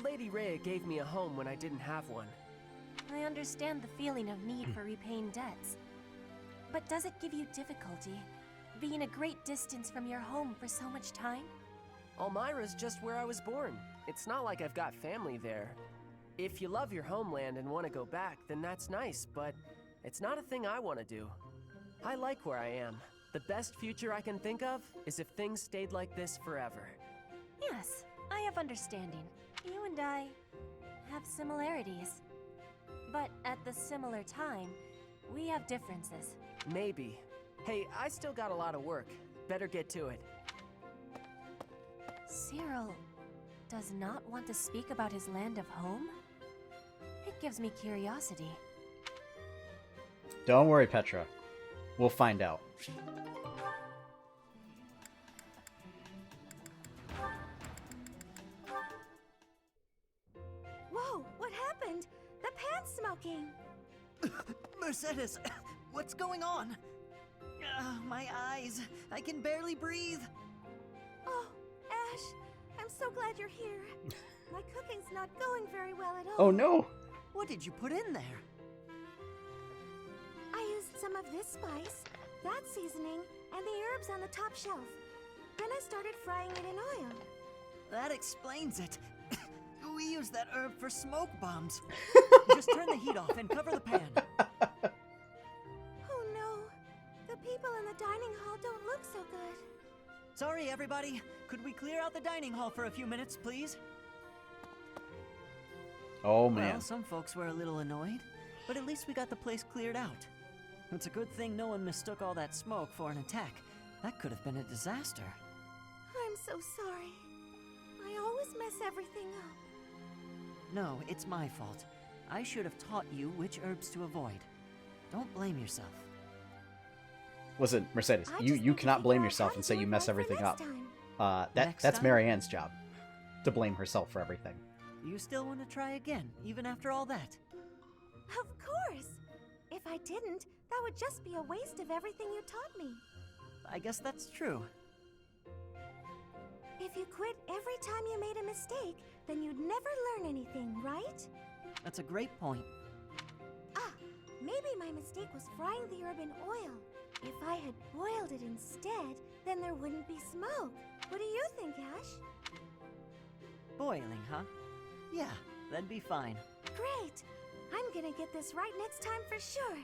Lady Rhea gave me a home when I didn't have one. I understand the feeling of need for repaying debts. But does it give you difficulty, being a great distance from your home for so much time? Elmira's just where I was born. It's not like I've got family there. If you love your homeland and want to go back, then that's nice, but It's not a thing I want to do. I like where I am. The best future I can think of is if things stayed like this forever. Yes, I have understanding. You and I have similarities. But at the similar time, we have differences. Maybe. Hey, I still got a lot of work. Better get to it. Cyril does not want to speak about his land of home? It gives me curiosity. Don't worry, Petra. We'll find out. Whoa, what happened? The pan's smoking. Mercedes, what's going on? My eyes. I can barely breathe. Oh, Ash, I'm so glad you're here. My cooking's not going very well at all. Oh no! What did you put in there? I used some of this spice, that seasoning, and the herbs on the top shelf. Then I started frying it in oil. That explains it. We use that herb for smoke bombs. Just turn the heat off and cover the pan. Oh no, the people in the dining hall don't look so good. Sorry, everybody. Could we clear out the dining hall for a few minutes, please? Oh man. Well, some folks were a little annoyed, but at least we got the place cleared out. It's a good thing no one mistook all that smoke for an attack. That could have been a disaster. I'm so sorry. I always mess everything up. No, it's my fault. I should have taught you which herbs to avoid. Don't blame yourself. Listen, Mercedes, you cannot blame yourself and say you mess everything up. That's Marianne's job, to blame herself for everything. You still want to try again, even after all that? Of course! If I didn't, that would just be a waste of everything you taught me. I guess that's true. If you quit every time you made a mistake, then you'd never learn anything, right? That's a great point. Ah, maybe my mistake was frying the herb in oil. If I had boiled it instead, then there wouldn't be smoke. What do you think, Ash? Boiling, huh? Yeah, that'd be fine. Great! I'm gonna get this right next time for sure.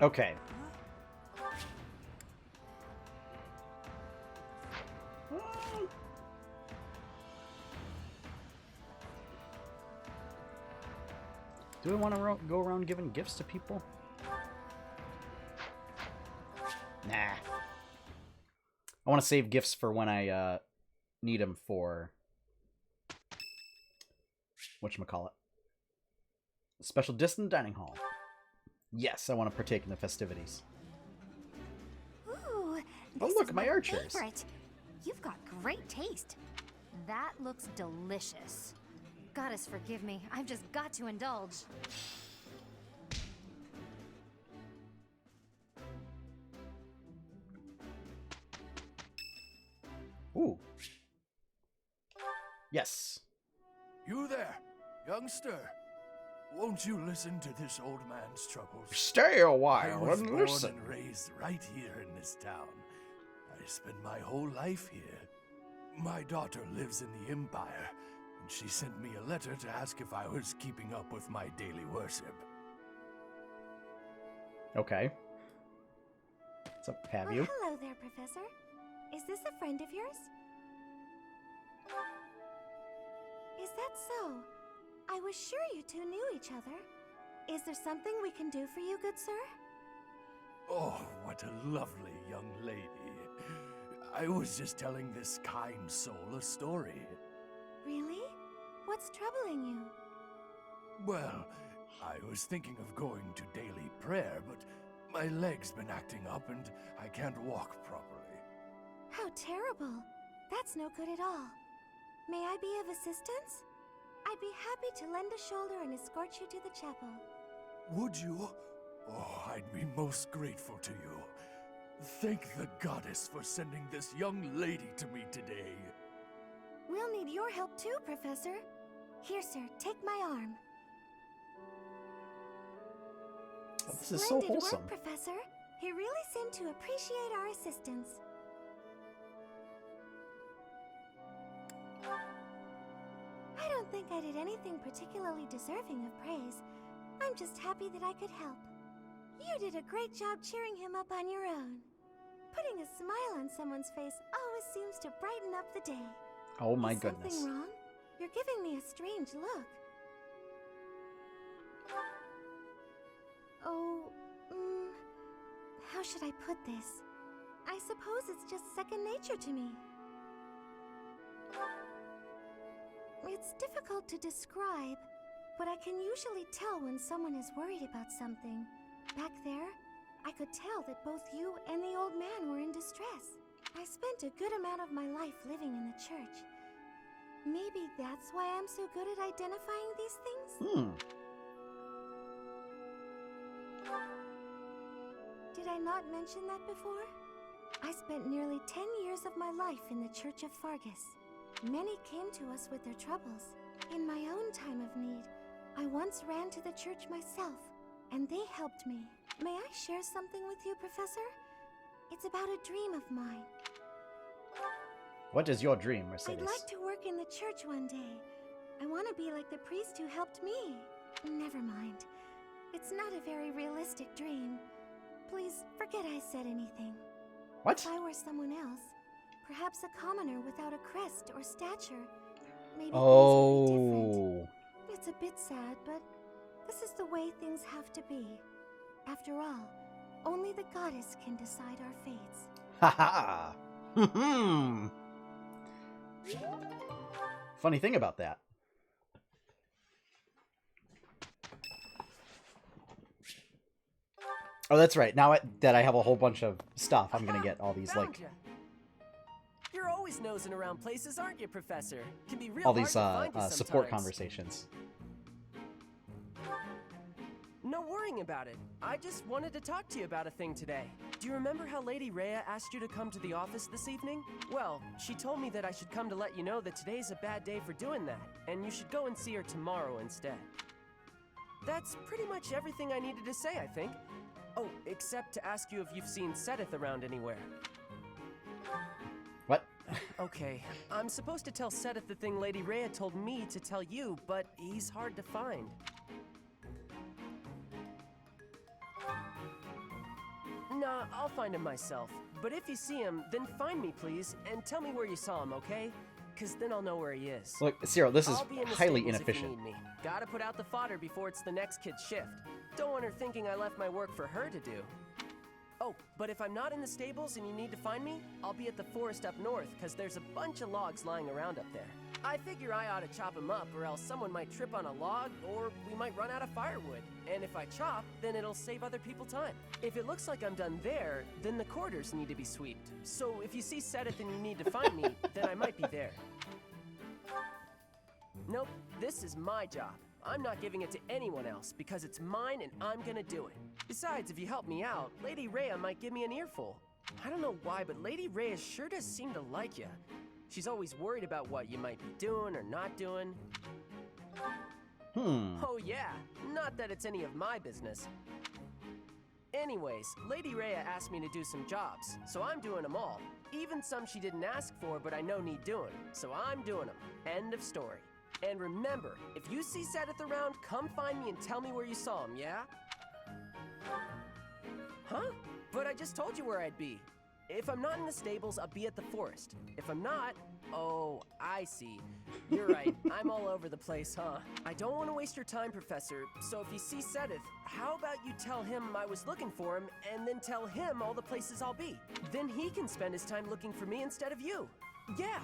Okay. Do we want to go around giving gifts to people? Nah. I want to save gifts for when I need them for whatchamacallit. Special distant dining hall. Yes, I want to partake in the festivities. Ooh, Oh, this look, is my archers. favorite. You've got great taste. That looks delicious. Goddess forgive me, I've just got to indulge. Ooh. Yes. You there, youngster. Won't you listen to this old man's troubles? Stay a I while was and born listen. and raised right here in this town. I spent my whole life here. My daughter lives in the Empire, and she sent me a letter to ask if I was keeping up with my daily worship. Okay. So, have you? Hello there, Professor. Is this a friend of yours? Is that so? I was sure you two knew each other. Is there something we can do for you, good sir? Oh, what a lovely young lady. I was just telling this kind soul a story. Really? What's troubling you? Well, I was thinking of going to daily prayer, but my leg's been acting up and I can't walk properly. How terrible. That's no good at all. May I be of assistance? I'd be happy to lend a shoulder and escort you to the chapel. Would you? Oh, I'd be most grateful to you. Thank the goddess for sending this young lady to me today. We'll need your help too, Professor. Here, sir, take my arm. This is so wholesome. Work, Professor. He really seemed to appreciate our assistance. I don't think I did anything particularly deserving of praise. I'm just happy that I could help. You did a great job cheering him up on your own. Putting a smile on someone's face always seems to brighten up the day. Oh my Is goodness. something wrong? You're giving me a strange look. Oh, how should I put this? I suppose it's just second nature to me. It's difficult to describe, but I can usually tell when someone is worried about something. Back there, I could tell that both you and the old man were in distress. I spent a good amount of my life living in the church. Maybe that's why I'm so good at identifying these things? Did I not mention that before? I spent nearly 10 years of my life in the Church of Fargus. Many came to us with their troubles. In my own time of need, I once ran to the church myself, and they helped me. May I share something with you, Professor? It's about a dream of mine. What is your dream, Mercedes? I'd like to work in the church one day. I want to be like the priest who helped me. Never mind. It's not a very realistic dream. Please forget I said anything. What? If I were someone else, perhaps a commoner without a crest or stature, maybe things would be different. It's a bit sad, but this is the way things have to be. After all, only the goddess can decide our fates. Ha ha! Funny thing about that. Oh, that's right. Now that I have a whole bunch of stuff, I'm gonna get all these, like... You're always nosing around places, aren't you, Professor? Can be real all these hard to find you support sometimes. conversations. No worrying about it. I just wanted to talk to you about a thing today. Do you remember how Lady Rhea asked you to come to the office this evening? Well, she told me that I should come to let you know that today's a bad day for doing that, and you should go and see her tomorrow instead. That's pretty much everything I needed to say, I think. Oh, except to ask you if you've seen Sedith around anywhere. What? Okay, I'm supposed to tell Sedith the thing Lady Rhea told me to tell you, but he's hard to find. Nah, I'll find him myself. But if you see him, then find me, please, and tell me where you saw him, okay? Because then I'll know where he is. Look, Cyril, this is I'll be in the highly stables inefficient. If you need me. Gotta put out the fodder before it's the next kid's shift. Don't want her thinking I left my work for her to do. Oh, but if I'm not in the stables and you need to find me, I'll be at the forest up north, because there's a bunch of logs lying around up there. I figure I ought to chop them up, or else someone might trip on a log, or we might run out of firewood. And if I chop, then it'll save other people time. If it looks like I'm done there, then the quarters need to be sweeped. So if you see Sedith and you need to find me, then I might be there. Nope, this is my job. I'm not giving it to anyone else, because it's mine and I'm gonna do it. Besides, if you help me out, Lady Rhea might give me an earful. I don't know why, but Lady Rhea sure does seem to like you. She's always worried about what you might be doing or not doing. Oh yeah, not that it's any of my business. Anyways, Lady Rhea asked me to do some jobs, so I'm doing them all. Even some she didn't ask for, but I know need doing, so I'm doing them. End of story. And remember, if you see Sedith around, come find me and tell me where you saw him, yeah? Huh? But I just told you where I'd be. If I'm not in the stables, I'll be at the forest. If I'm not, oh, I see. You're right, I'm all over the place, huh? I don't want to waste your time, Professor, so if you see Sedith, how about you tell him I was looking for him, and then tell him all the places I'll be? Then he can spend his time looking for me instead of you. Yeah,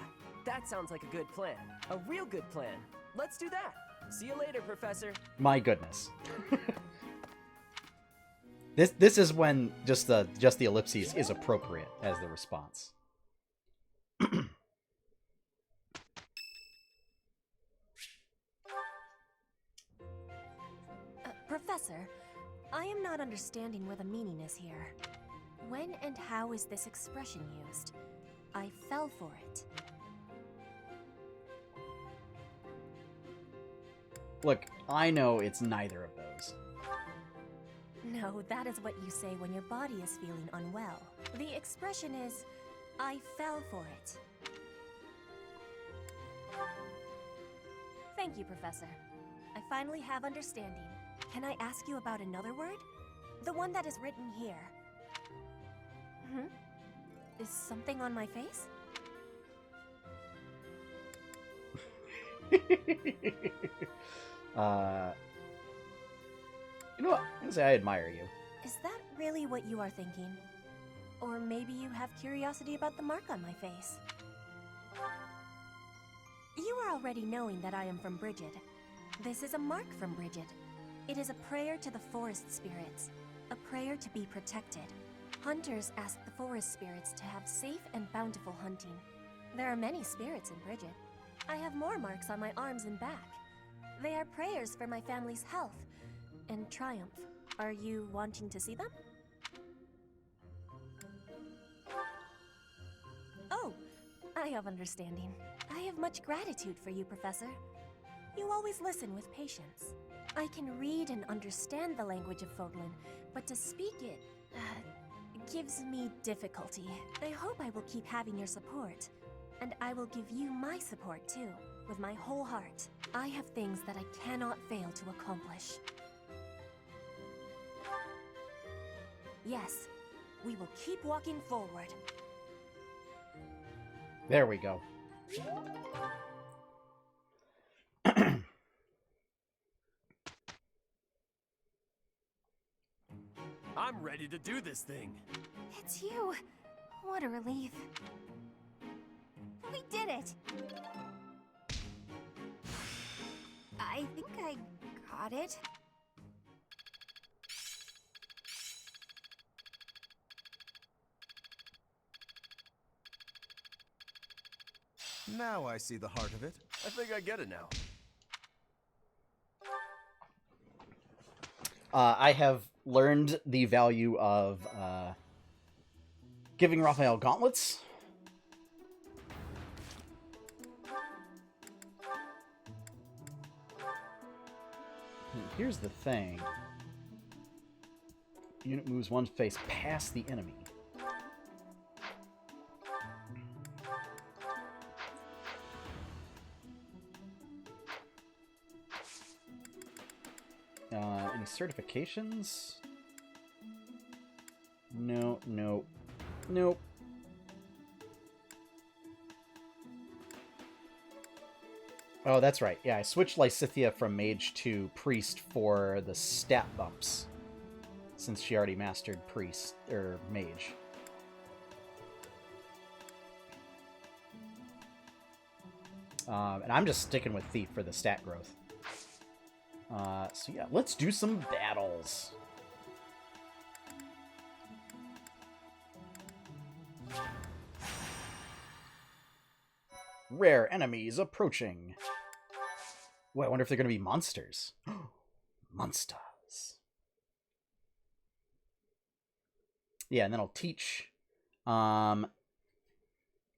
that sounds like a good plan. A real good plan. Let's do that. See you later, Professor. My goodness. This is when just the ellipses is appropriate as the response. Professor, I am not understanding where the meaning is here. When and how is this expression used? I fell for it. Look, I know it's neither of those. No, No, that is what you say when your body is feeling unwell. The expression is, I fell for it. Thank you, Professor. I finally have understanding. Can I ask you about another word? The one that is written here. Is something on my face? You know what? I'm gonna say I admire you. Is that really what you are thinking? Or maybe you have curiosity about the mark on my face. You are already knowing that I am from Bridget. This is a mark from Bridget. It is a prayer to the forest spirits, a prayer to be protected. Hunters ask the forest spirits to have safe and bountiful hunting. There are many spirits in Bridget. I have more marks on my arms and back. They are prayers for my family's health and triumph. Are you wanting to see them? Oh, I have understanding. I have much gratitude for you, Professor. You always listen with patience. I can read and understand the language of Foglin, but to speak it, gives me difficulty. I hope I will keep having your support. And I will give you my support, too, with my whole heart. I have things that I cannot fail to accomplish. Yes, we will keep walking forward. There we go. I'm ready to do this thing. It's you. What a relief. We did it! I think I got it. Now I see the heart of it. I think I get it now. I have learned the value of giving Raphael gauntlets. Here's the thing. Unit moves one face past the enemy. Any certifications? No, no, nope. Oh, that's right. Yeah, I switched Lysithea from Mage to Priest for the stat bumps, since she already mastered Priest, or Mage. And I'm just sticking with Thief for the stat growth. So yeah, let's do some battles. Rare enemies approaching. Well, I wonder if they're going to be monsters. Monsters. Yeah, and then I'll teach. And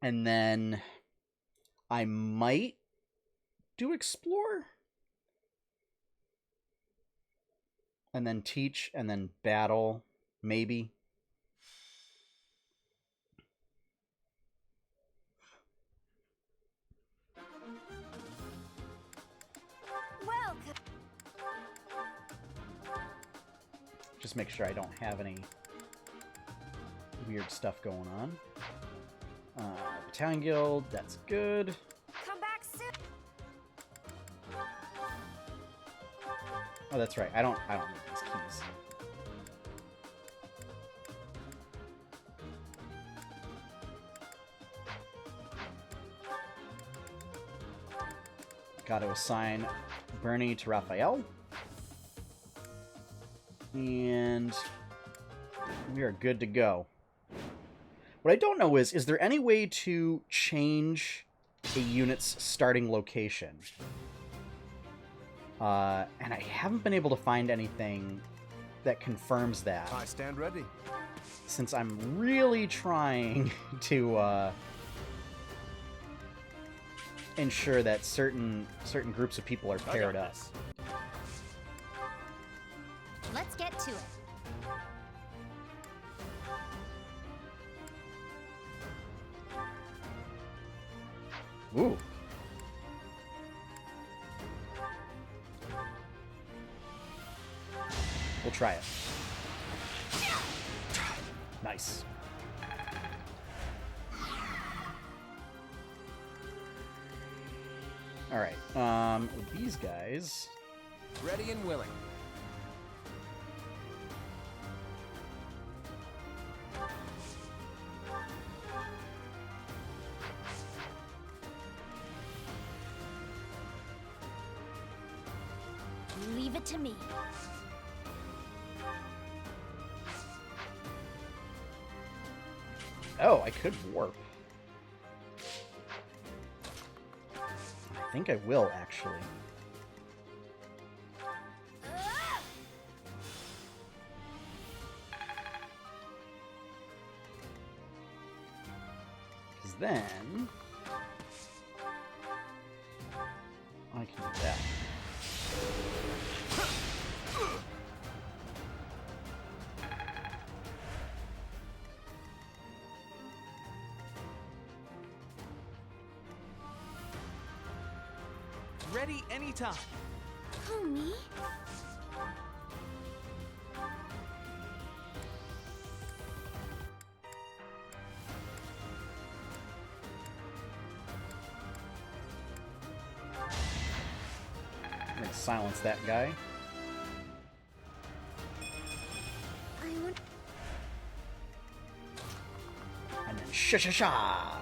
then I might do explore. And then teach, and then battle, maybe. Welcome. Just make sure I don't have any weird stuff going on. Battalion Guild, that's good. Come back soon. Oh, that's right. I don't need these keys. Got to assign Bernie to Raphael. And we are good to go. What I don't know is there any way to change a unit's starting location? And I haven't been able to find anything that confirms that. I stand ready. Since I'm really trying to ensure that certain groups of people are paired up. Let's get to it. We'll try it. Nice. Alright, these guys... Ready and willing. Leave it to me. Oh, I could warp. I think I will, actually. Because then... I can do that. Ready anytime. Who, me? I'm gonna silence that guy. I want... And then sha-sha-sha!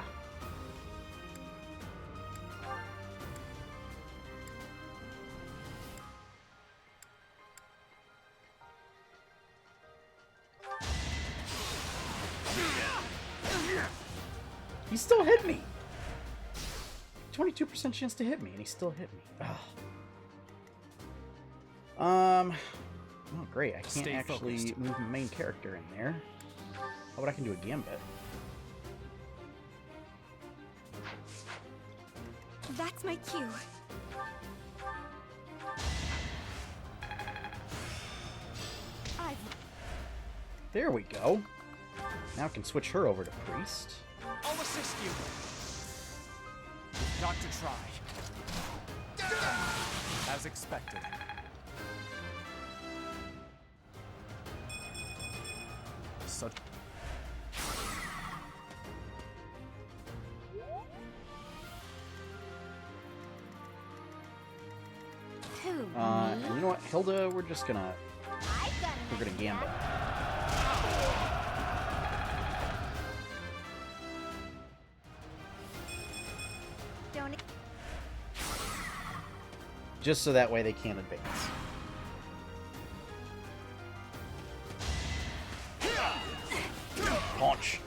He still hit me! 22% chance to hit me, and he still hit me. Ugh. Oh great, I can't actually move my main character in there. How about I can do a gambit? That's my cue. There we go. Now I can switch her over to priest. I'll assist you. You've got to try. As expected. Such... And you know what, Hilda, we're gonna gambit. Just so that way they can't advance. Punch.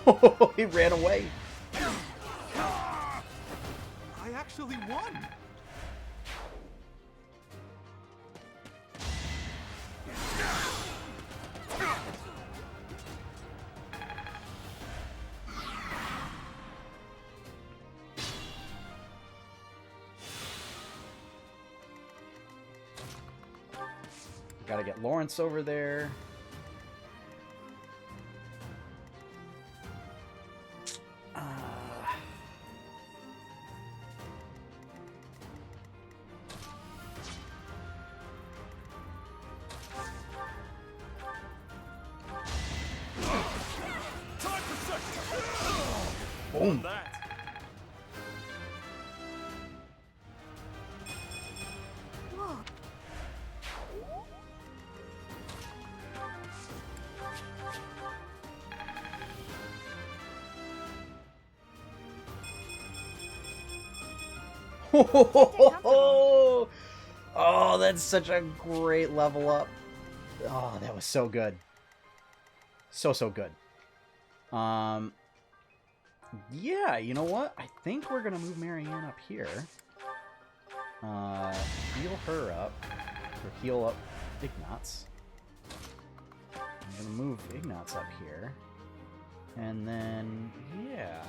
Oh, he ran away. I actually won. Gotta get Lawrence over there. Boom. Oh, that's such a great level up. Oh, that was so good. So good. Yeah, you know what? I think we're gonna move Marianne up here. Heal her up. Or heal up Ignatz. I'm gonna move Ignatz up here. And then, yeah.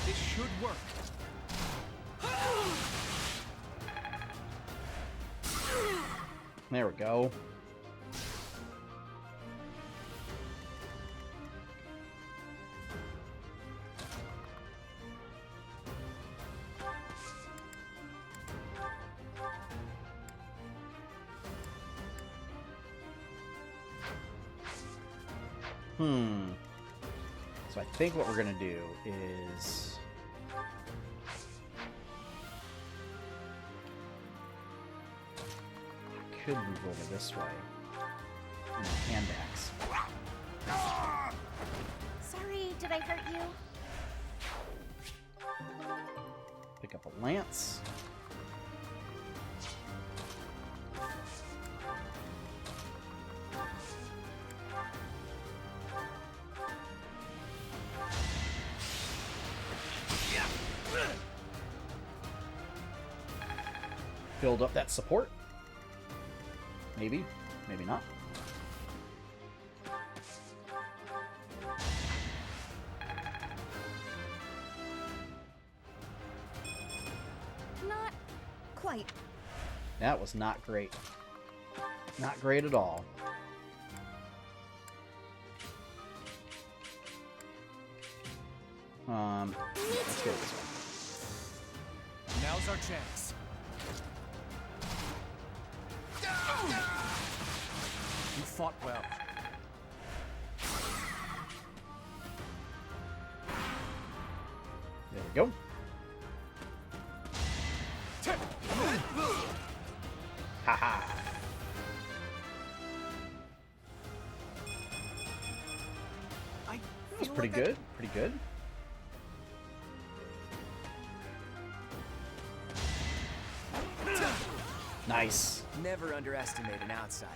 This should work. There we go. So I think what we're gonna do is I could move over this way. And hand axe. Sorry, did I hurt you? Pick up a lance. Build up that support. Maybe, maybe not. Not quite. That was not great. Not great at all. Let's go this way. Now's our chance. You fought well. There we go. Haha. That was pretty good. Pretty good. Nice. Never underestimate an outsider.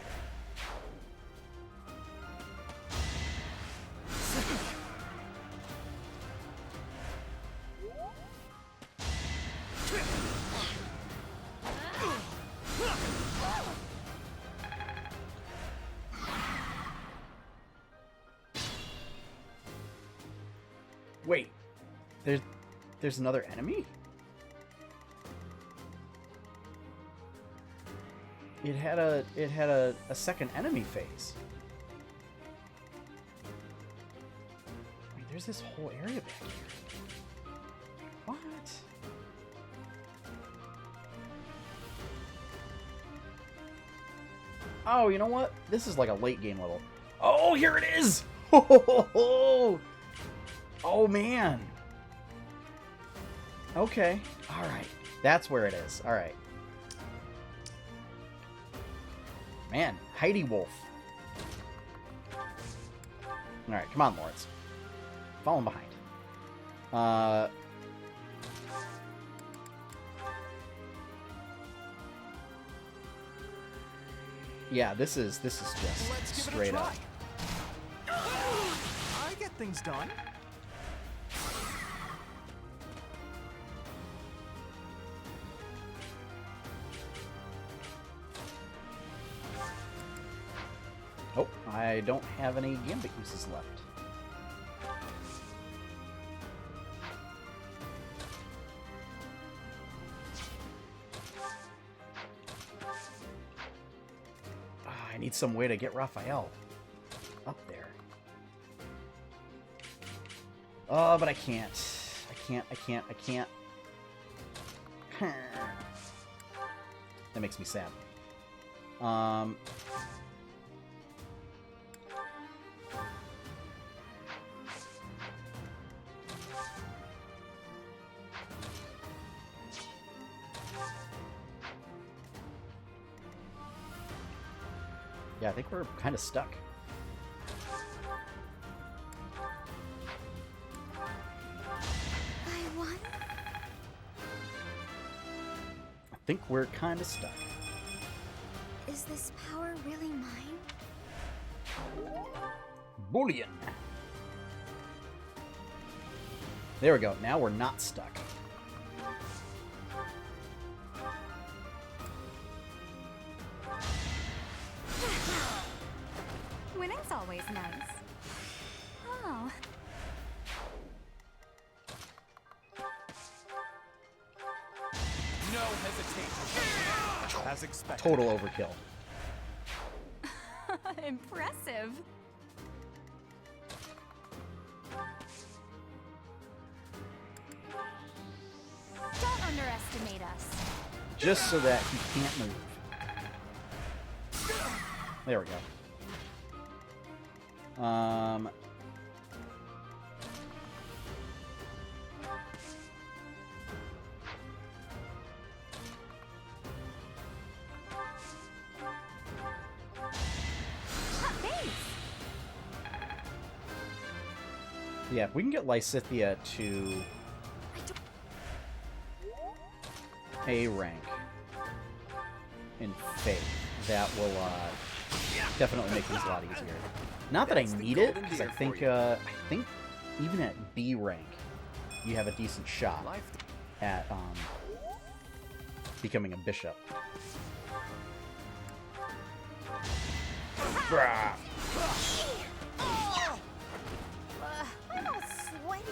Wait. There's another enemy? It had a second enemy phase. Wait, there's this whole area back here. What? Oh, you know what? This is like a late game level. Oh, here it is! Oh man. Okay. Alright. That's where it is. Alright. Man, Heidi Wolf. Alright, come on, Lawrence. Falling behind. Yeah, this is just straight up. I get things done. Oh, I don't have any Gambit uses left. I need some way to get Raphael up there. Oh, but I can't. I can't. That makes me sad. Yeah, I think we're kind of stuck. I won? I think we're kind of stuck. Is this power really mine? Bullion. There we go. Now we're not stuck. Winning's always nice. Oh. No hesitation. As expected. Total overkill. Impressive. Don't underestimate us. Just so that he can't move. There we go. Yeah, if we can get Lysithea to A rank in Faith, that will definitely make things a lot easier. Not that I need it, because I think even at B rank, you have a decent shot at becoming a bishop. Brah. I'm all sweaty.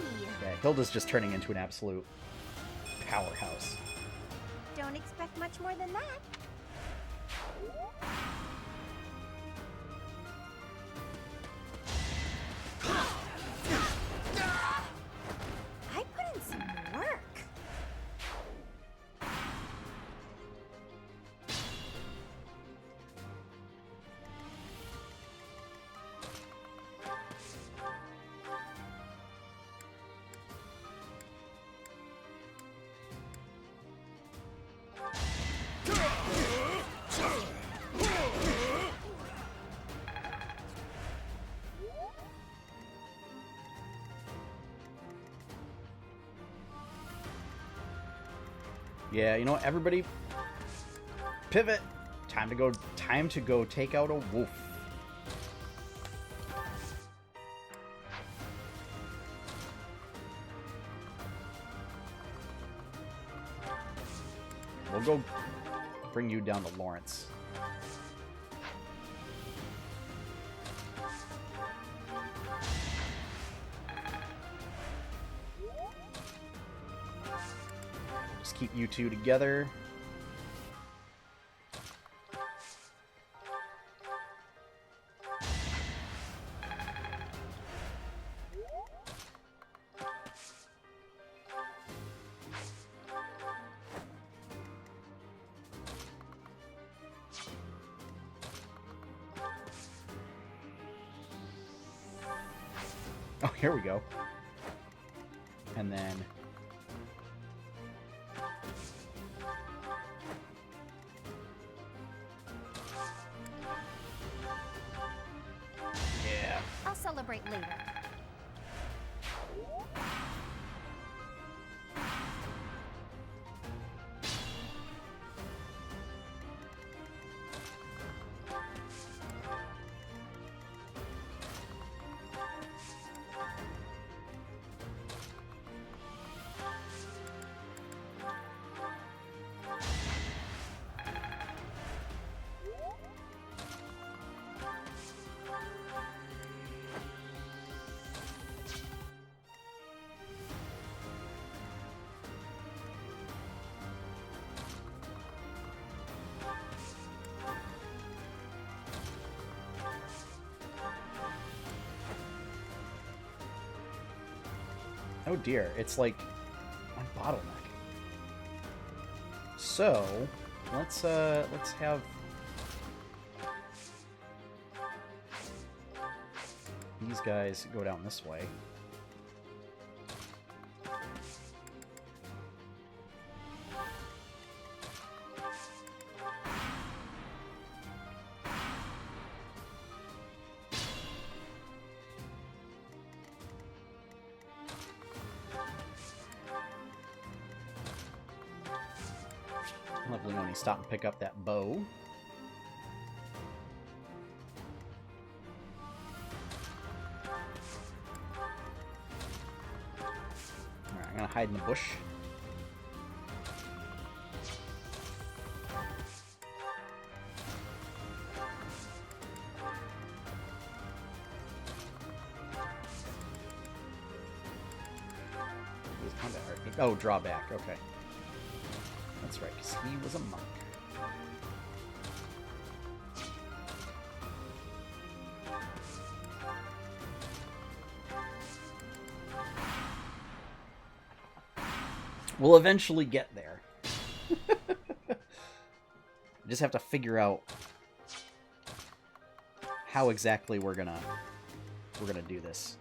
Yeah, Hilda's just turning into an absolute powerhouse. Don't expect much more than that. I put in some work. Yeah, you know what, everybody pivot. Time to go take out a wolf. We'll go bring you down to Lawrence. Just keep you two together. Oh, here we go. And then... yeah. I'll celebrate later. Oh dear, it's like my bottleneck. So, let's have these guys go down this way. Lovely when you stop and pick up that bow. Alright, I'm gonna hide in the bush. Oh, drawback, okay. That's right, because he was a monk. We'll eventually get there. I just have to figure out how exactly we're gonna we're gonna do this.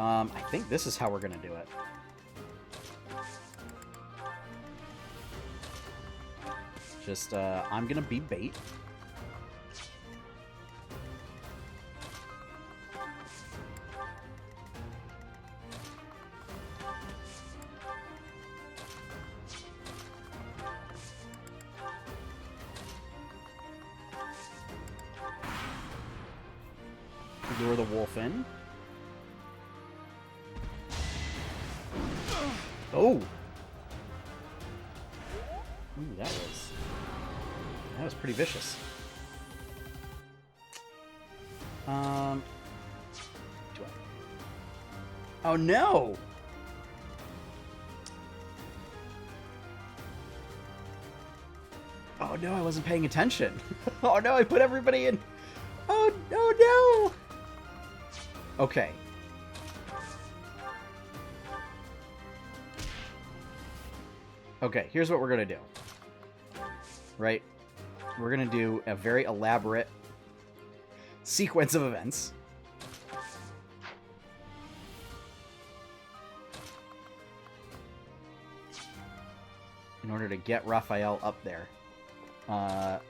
I think this is how we're gonna do it. Just, I'm gonna be bait. Lure the wolf in. Oh! Ooh, that was pretty vicious. Do I... Oh no! Oh no, I wasn't paying attention. Oh no, I put everybody in. Oh no! Okay. Okay, here's what we're gonna do. Right? We're gonna do a very elaborate sequence of events. In order to get Raphael up there. Nope.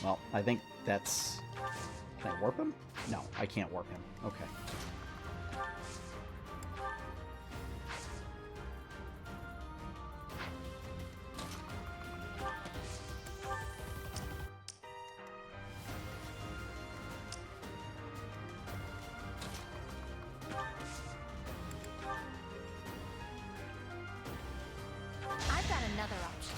Well, I think that's... Can I warp him? No, I can't warp him. Okay. I've got another option.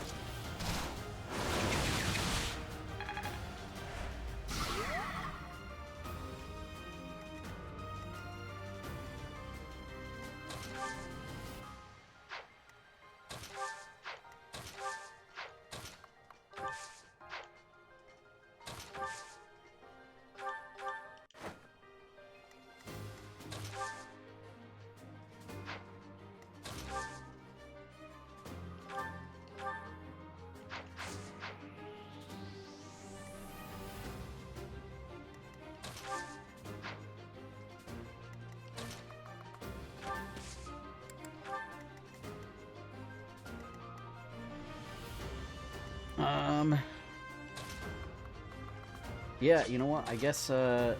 Yeah, you know what? I guess, do I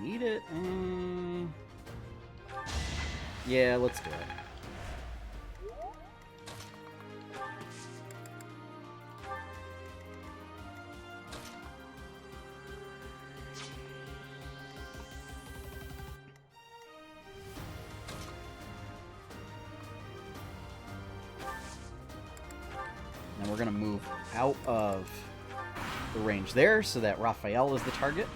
need it? Yeah, let's do it. And we're going to move out of the range there so that Raphael is the target.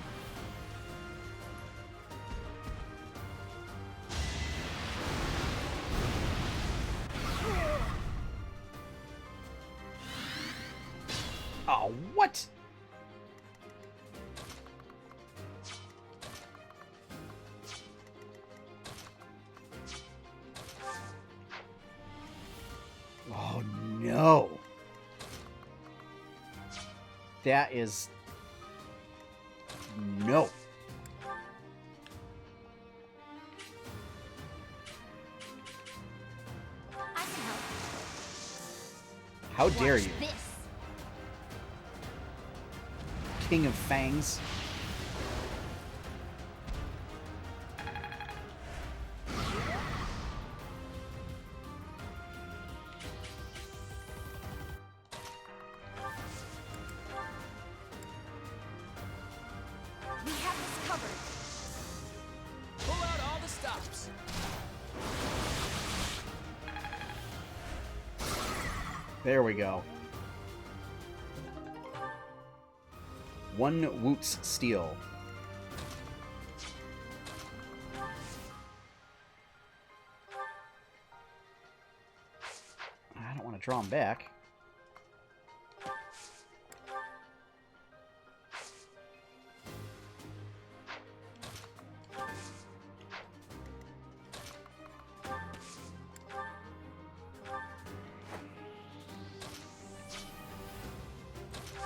Oh, what? Oh, no. That is... No. I can help. How dare Watch you? This. King of Fangs. We have this covered. Pull out all the stops. There we go. 1 Woot's Steel. I don't want to draw him back.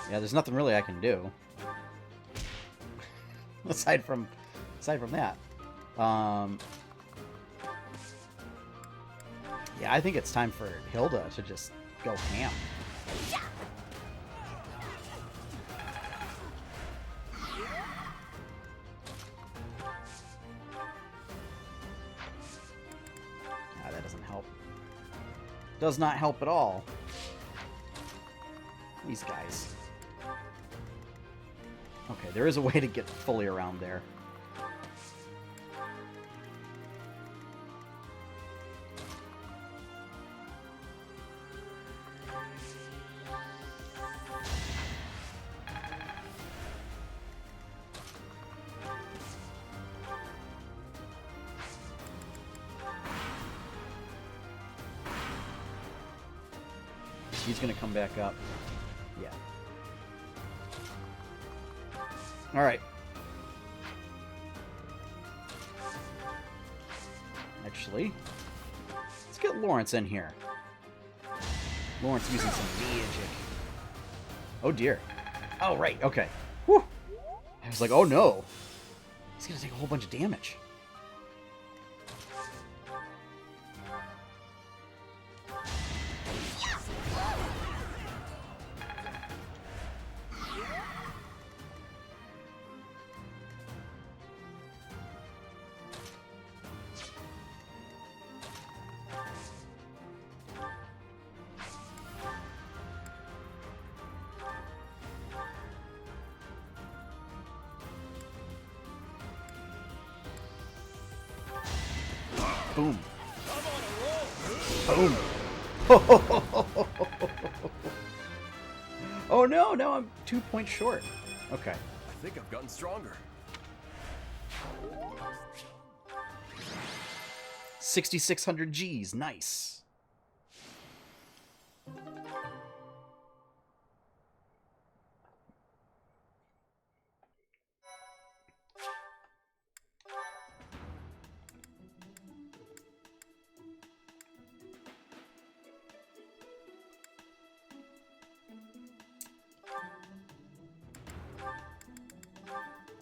Yeah, there's nothing really I can do. aside from that. Yeah, I think it's time for Hilda to just go ham. Ah, that doesn't help. Does not help at all. These guys. Okay, there is a way to get fully around there. He's gonna come back up. Yeah. Alright. Actually, let's get Lawrence in here. Lawrence using some magic. Oh dear. Oh, right, okay. Whew. I was like, oh no. He's gonna take a whole bunch of damage. Boom. Boom. Oh no, now I'm 2 points short. Okay. I think I've gotten stronger. 6,600 Gs. Nice.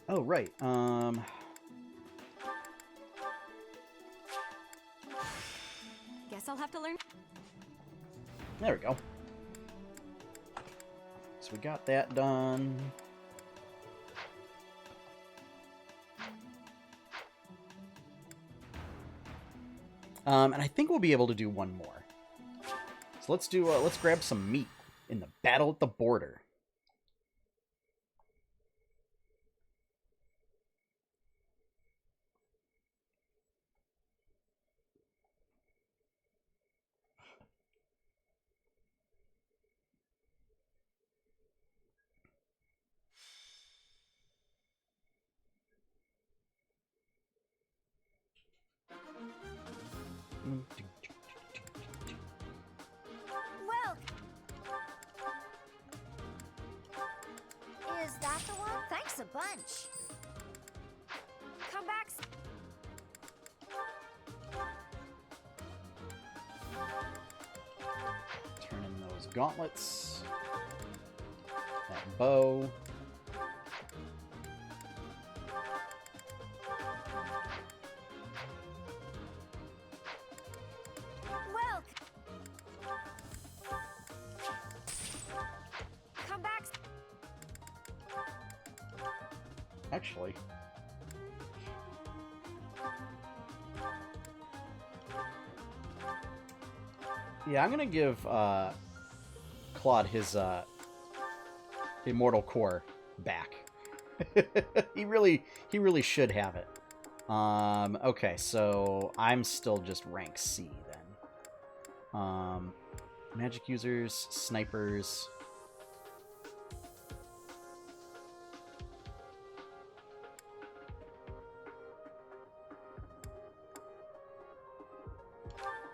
Oh, right. Guess I'll have to learn. There we go. So we got that done. And I think we'll be able to do one more. So let's grab some meat in the battle at the border. Well, is that the one? Thanks a bunch. Come back. Turn in those gauntlets. That bow. Well, come back. Actually. Yeah, I'm gonna give Claude his immortal core back. he really should have it. Okay, so I'm still just rank C then. Magic users, snipers.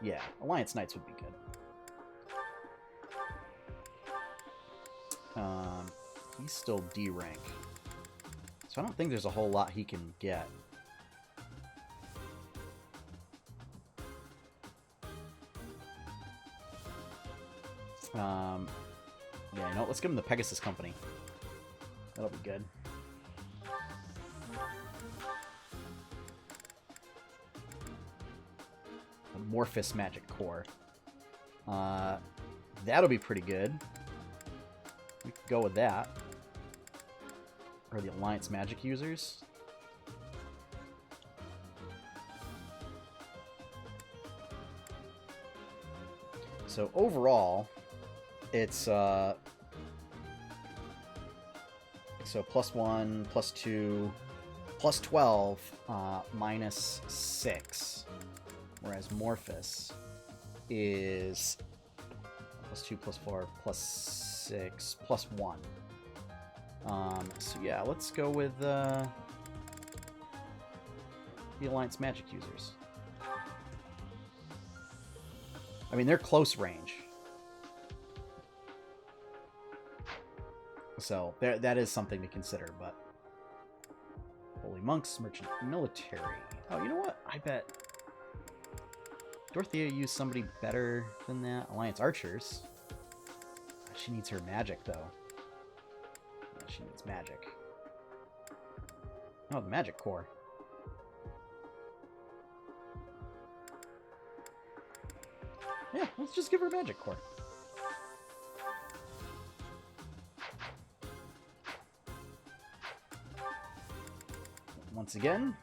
Yeah, Alliance Knights would be good. He's still D rank. So I don't think there's a whole lot he can get. Yeah, you know what? Let's give him the Pegasus Company. That'll be good. Amorphous Magic Core. That'll be pretty good. We could go with that. Or the Alliance Magic users. So overall, it's so +1, +2, +12, -6. Whereas Morphus is +2, +4, +6, +1. So yeah, let's go with the Alliance Magic users. I mean, they're close range. So that is something to consider, but Holy Monks, Merchant Military. Oh, you know what? I bet Dorothea used somebody better than that. Alliance Archers. She needs her magic, though. Yeah, she needs magic. Oh, the Magic Core. Yeah, let's just give her a Magic Core. Once again.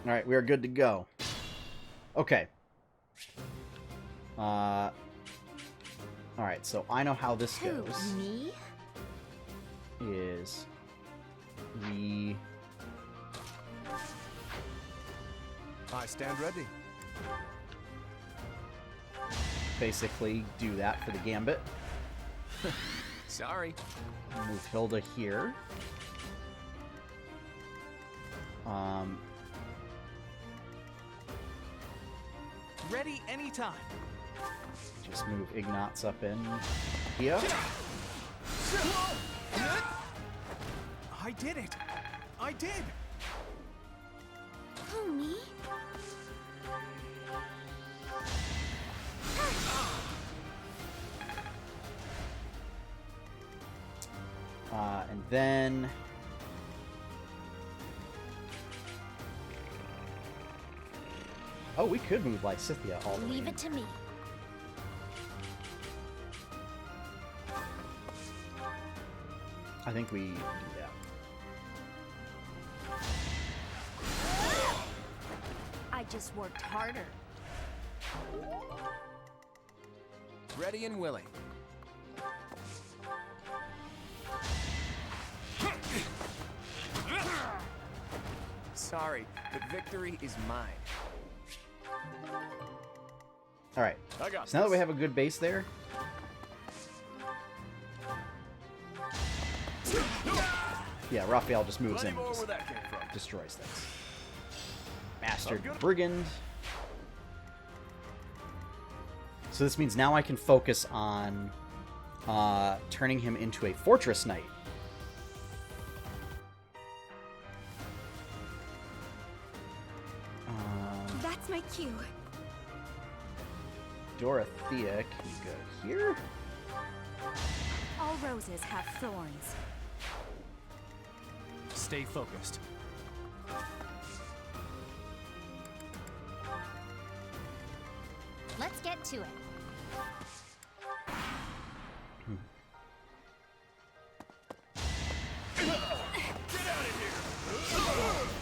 Alright, we are good to go. Okay. Alright, so I know how this goes. Me? Is we... I stand ready. Basically do that for the Gambit. Sorry. Move Hilda here. Ready anytime. Just move Ignatz up in here. I did it. I did. Who, me? And then... Oh, we could move Lysithea all the way Leave in. it to me. I think we do that. I just worked harder. Ready and willing. Sorry, but victory is mine. Alright, I got so now that we this. have a good base there... Yeah, Raphael just moves in Plenty and more just where that came from. destroys things. Mastered I'm good. Brigand. So this means now I can focus on turning him into a Fortress Knight. That's my cue. Dorothea can go here. All roses have thorns. Stay focused. Let's get to it.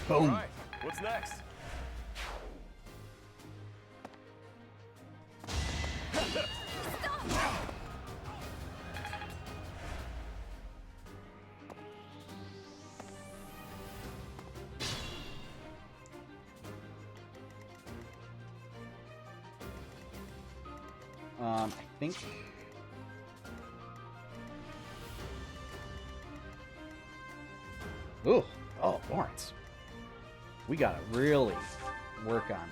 Boom. All right, what's next? I think... Ooh. Oh, Lawrence. We gotta really work on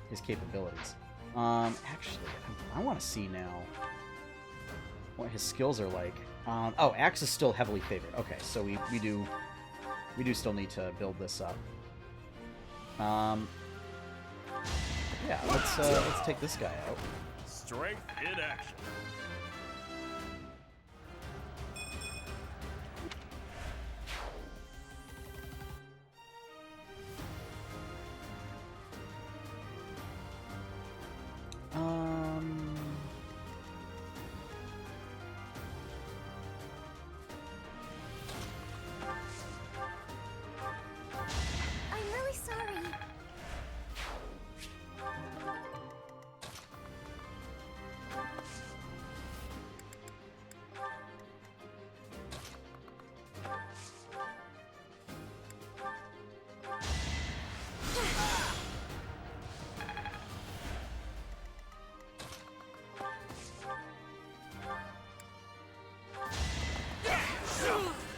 his capabilities. Actually, I want to see now what his skills are like. Oh, Axe is still heavily favored. Okay, so we do still need to build this up. Yeah, let's take this guy out. Strength in action. I'm really sorry.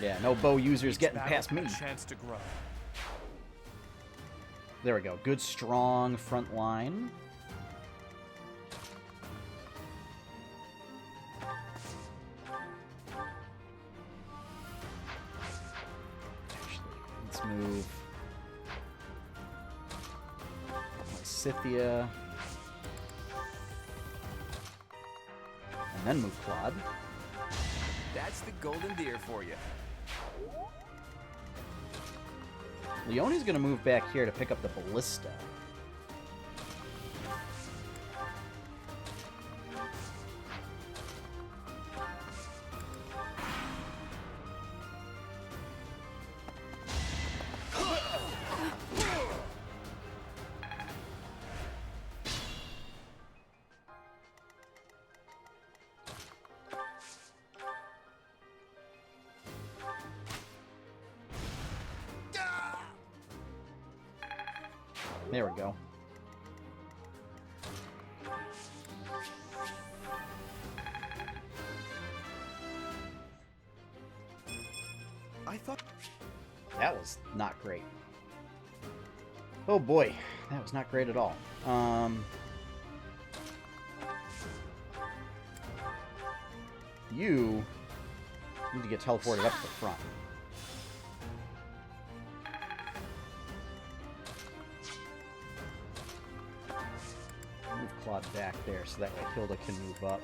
Yeah, no bow users getting past me. Chance to grow. There we go. Good, strong front line. Actually, let's move Scythia. And then move Claude. That's the Golden Deer for you. Leonie's gonna move back here to pick up the Ballista. There we go. I thought That was not great. Oh boy, that was not great at all. You need to get teleported up to the front. Move Claude back there so that way Hilda can move up.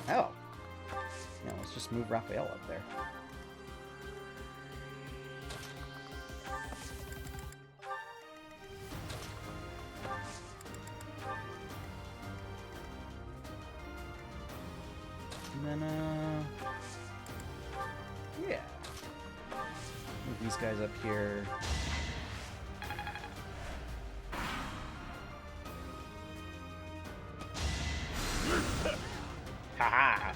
Oh. Yeah, let's just move Raphael up there. And then, yeah. Move these guys up here. Haha!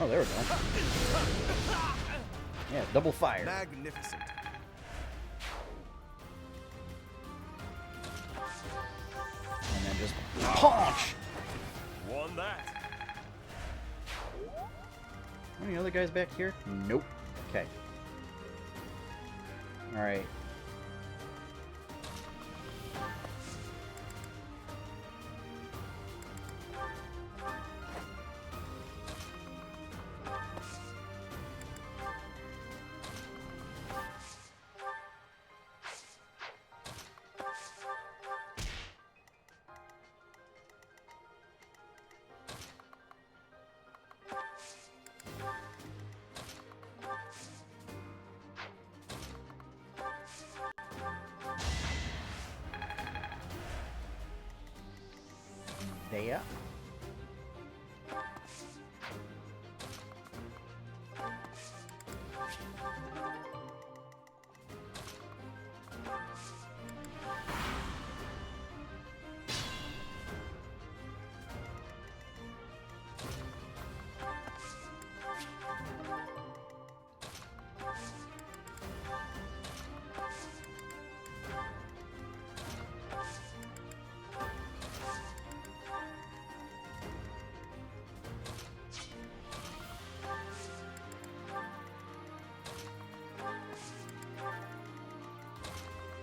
Oh, there we go. Yeah, double fire. Magnificent. And then just punch! Won that. Any other guys back here? Nope. Okay. Alright. there.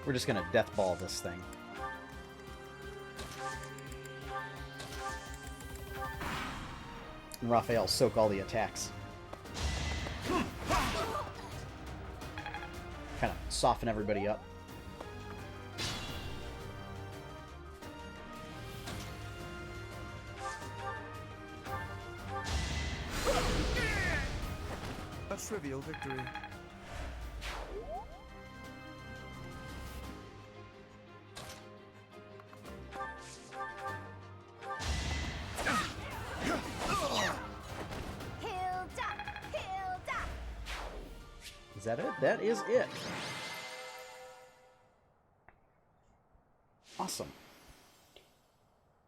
We're just gonna death ball this thing. And Raphael soak all the attacks. Kind of soften everybody up. A trivial victory. Is that it? That is it. Awesome.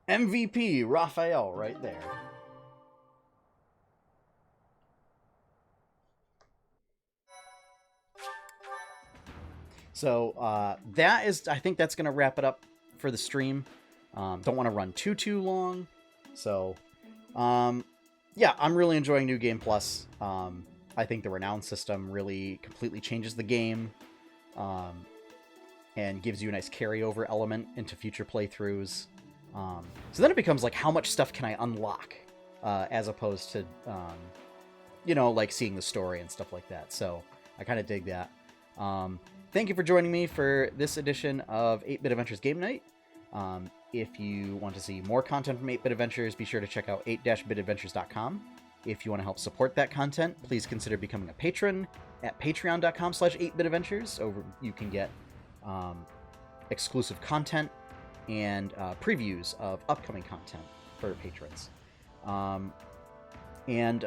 MVP Raphael right there. So that is, I think that's going to wrap it up for the stream. Don't want to run too long. So yeah, I'm really enjoying New Game Plus. I think the Renown system really completely changes the game and gives you a nice carryover element into future playthroughs. So then it becomes like, how much stuff can I unlock as opposed to, you know, like seeing the story and stuff like that. So I kind of dig that. Thank you for joining me for this edition of 8-Bit Adventures Game Night. If you want to see more content from 8-Bit Adventures, be sure to check out 8-bitadventures.com. If you want to help support that content, please consider becoming a patron at patreon.com/8bitadventures. Over you can get exclusive content and previews of upcoming content for patrons. And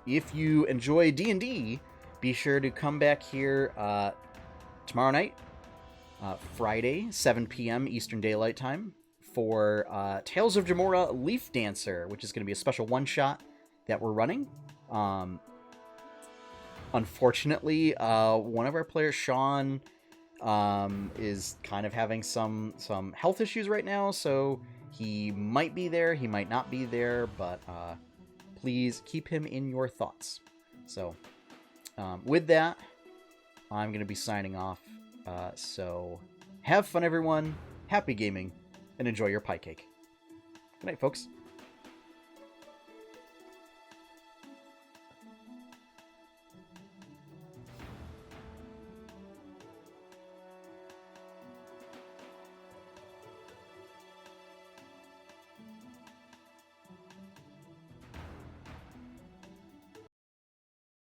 if you enjoy D&D, be sure to come back here tomorrow night, Friday, 7 p.m. Eastern Daylight Time, for Tales of Jamora Leaf Dancer, which is going to be a special one-shot that we're running. Unfortunately, one of our players, Sean, is kind of having some health issues right now, so he might be there, he might not be there, but please keep him in your thoughts. So with that, I'm going to be signing off. So have fun, everyone, happy gaming, and enjoy your pie cake. Good night, folks.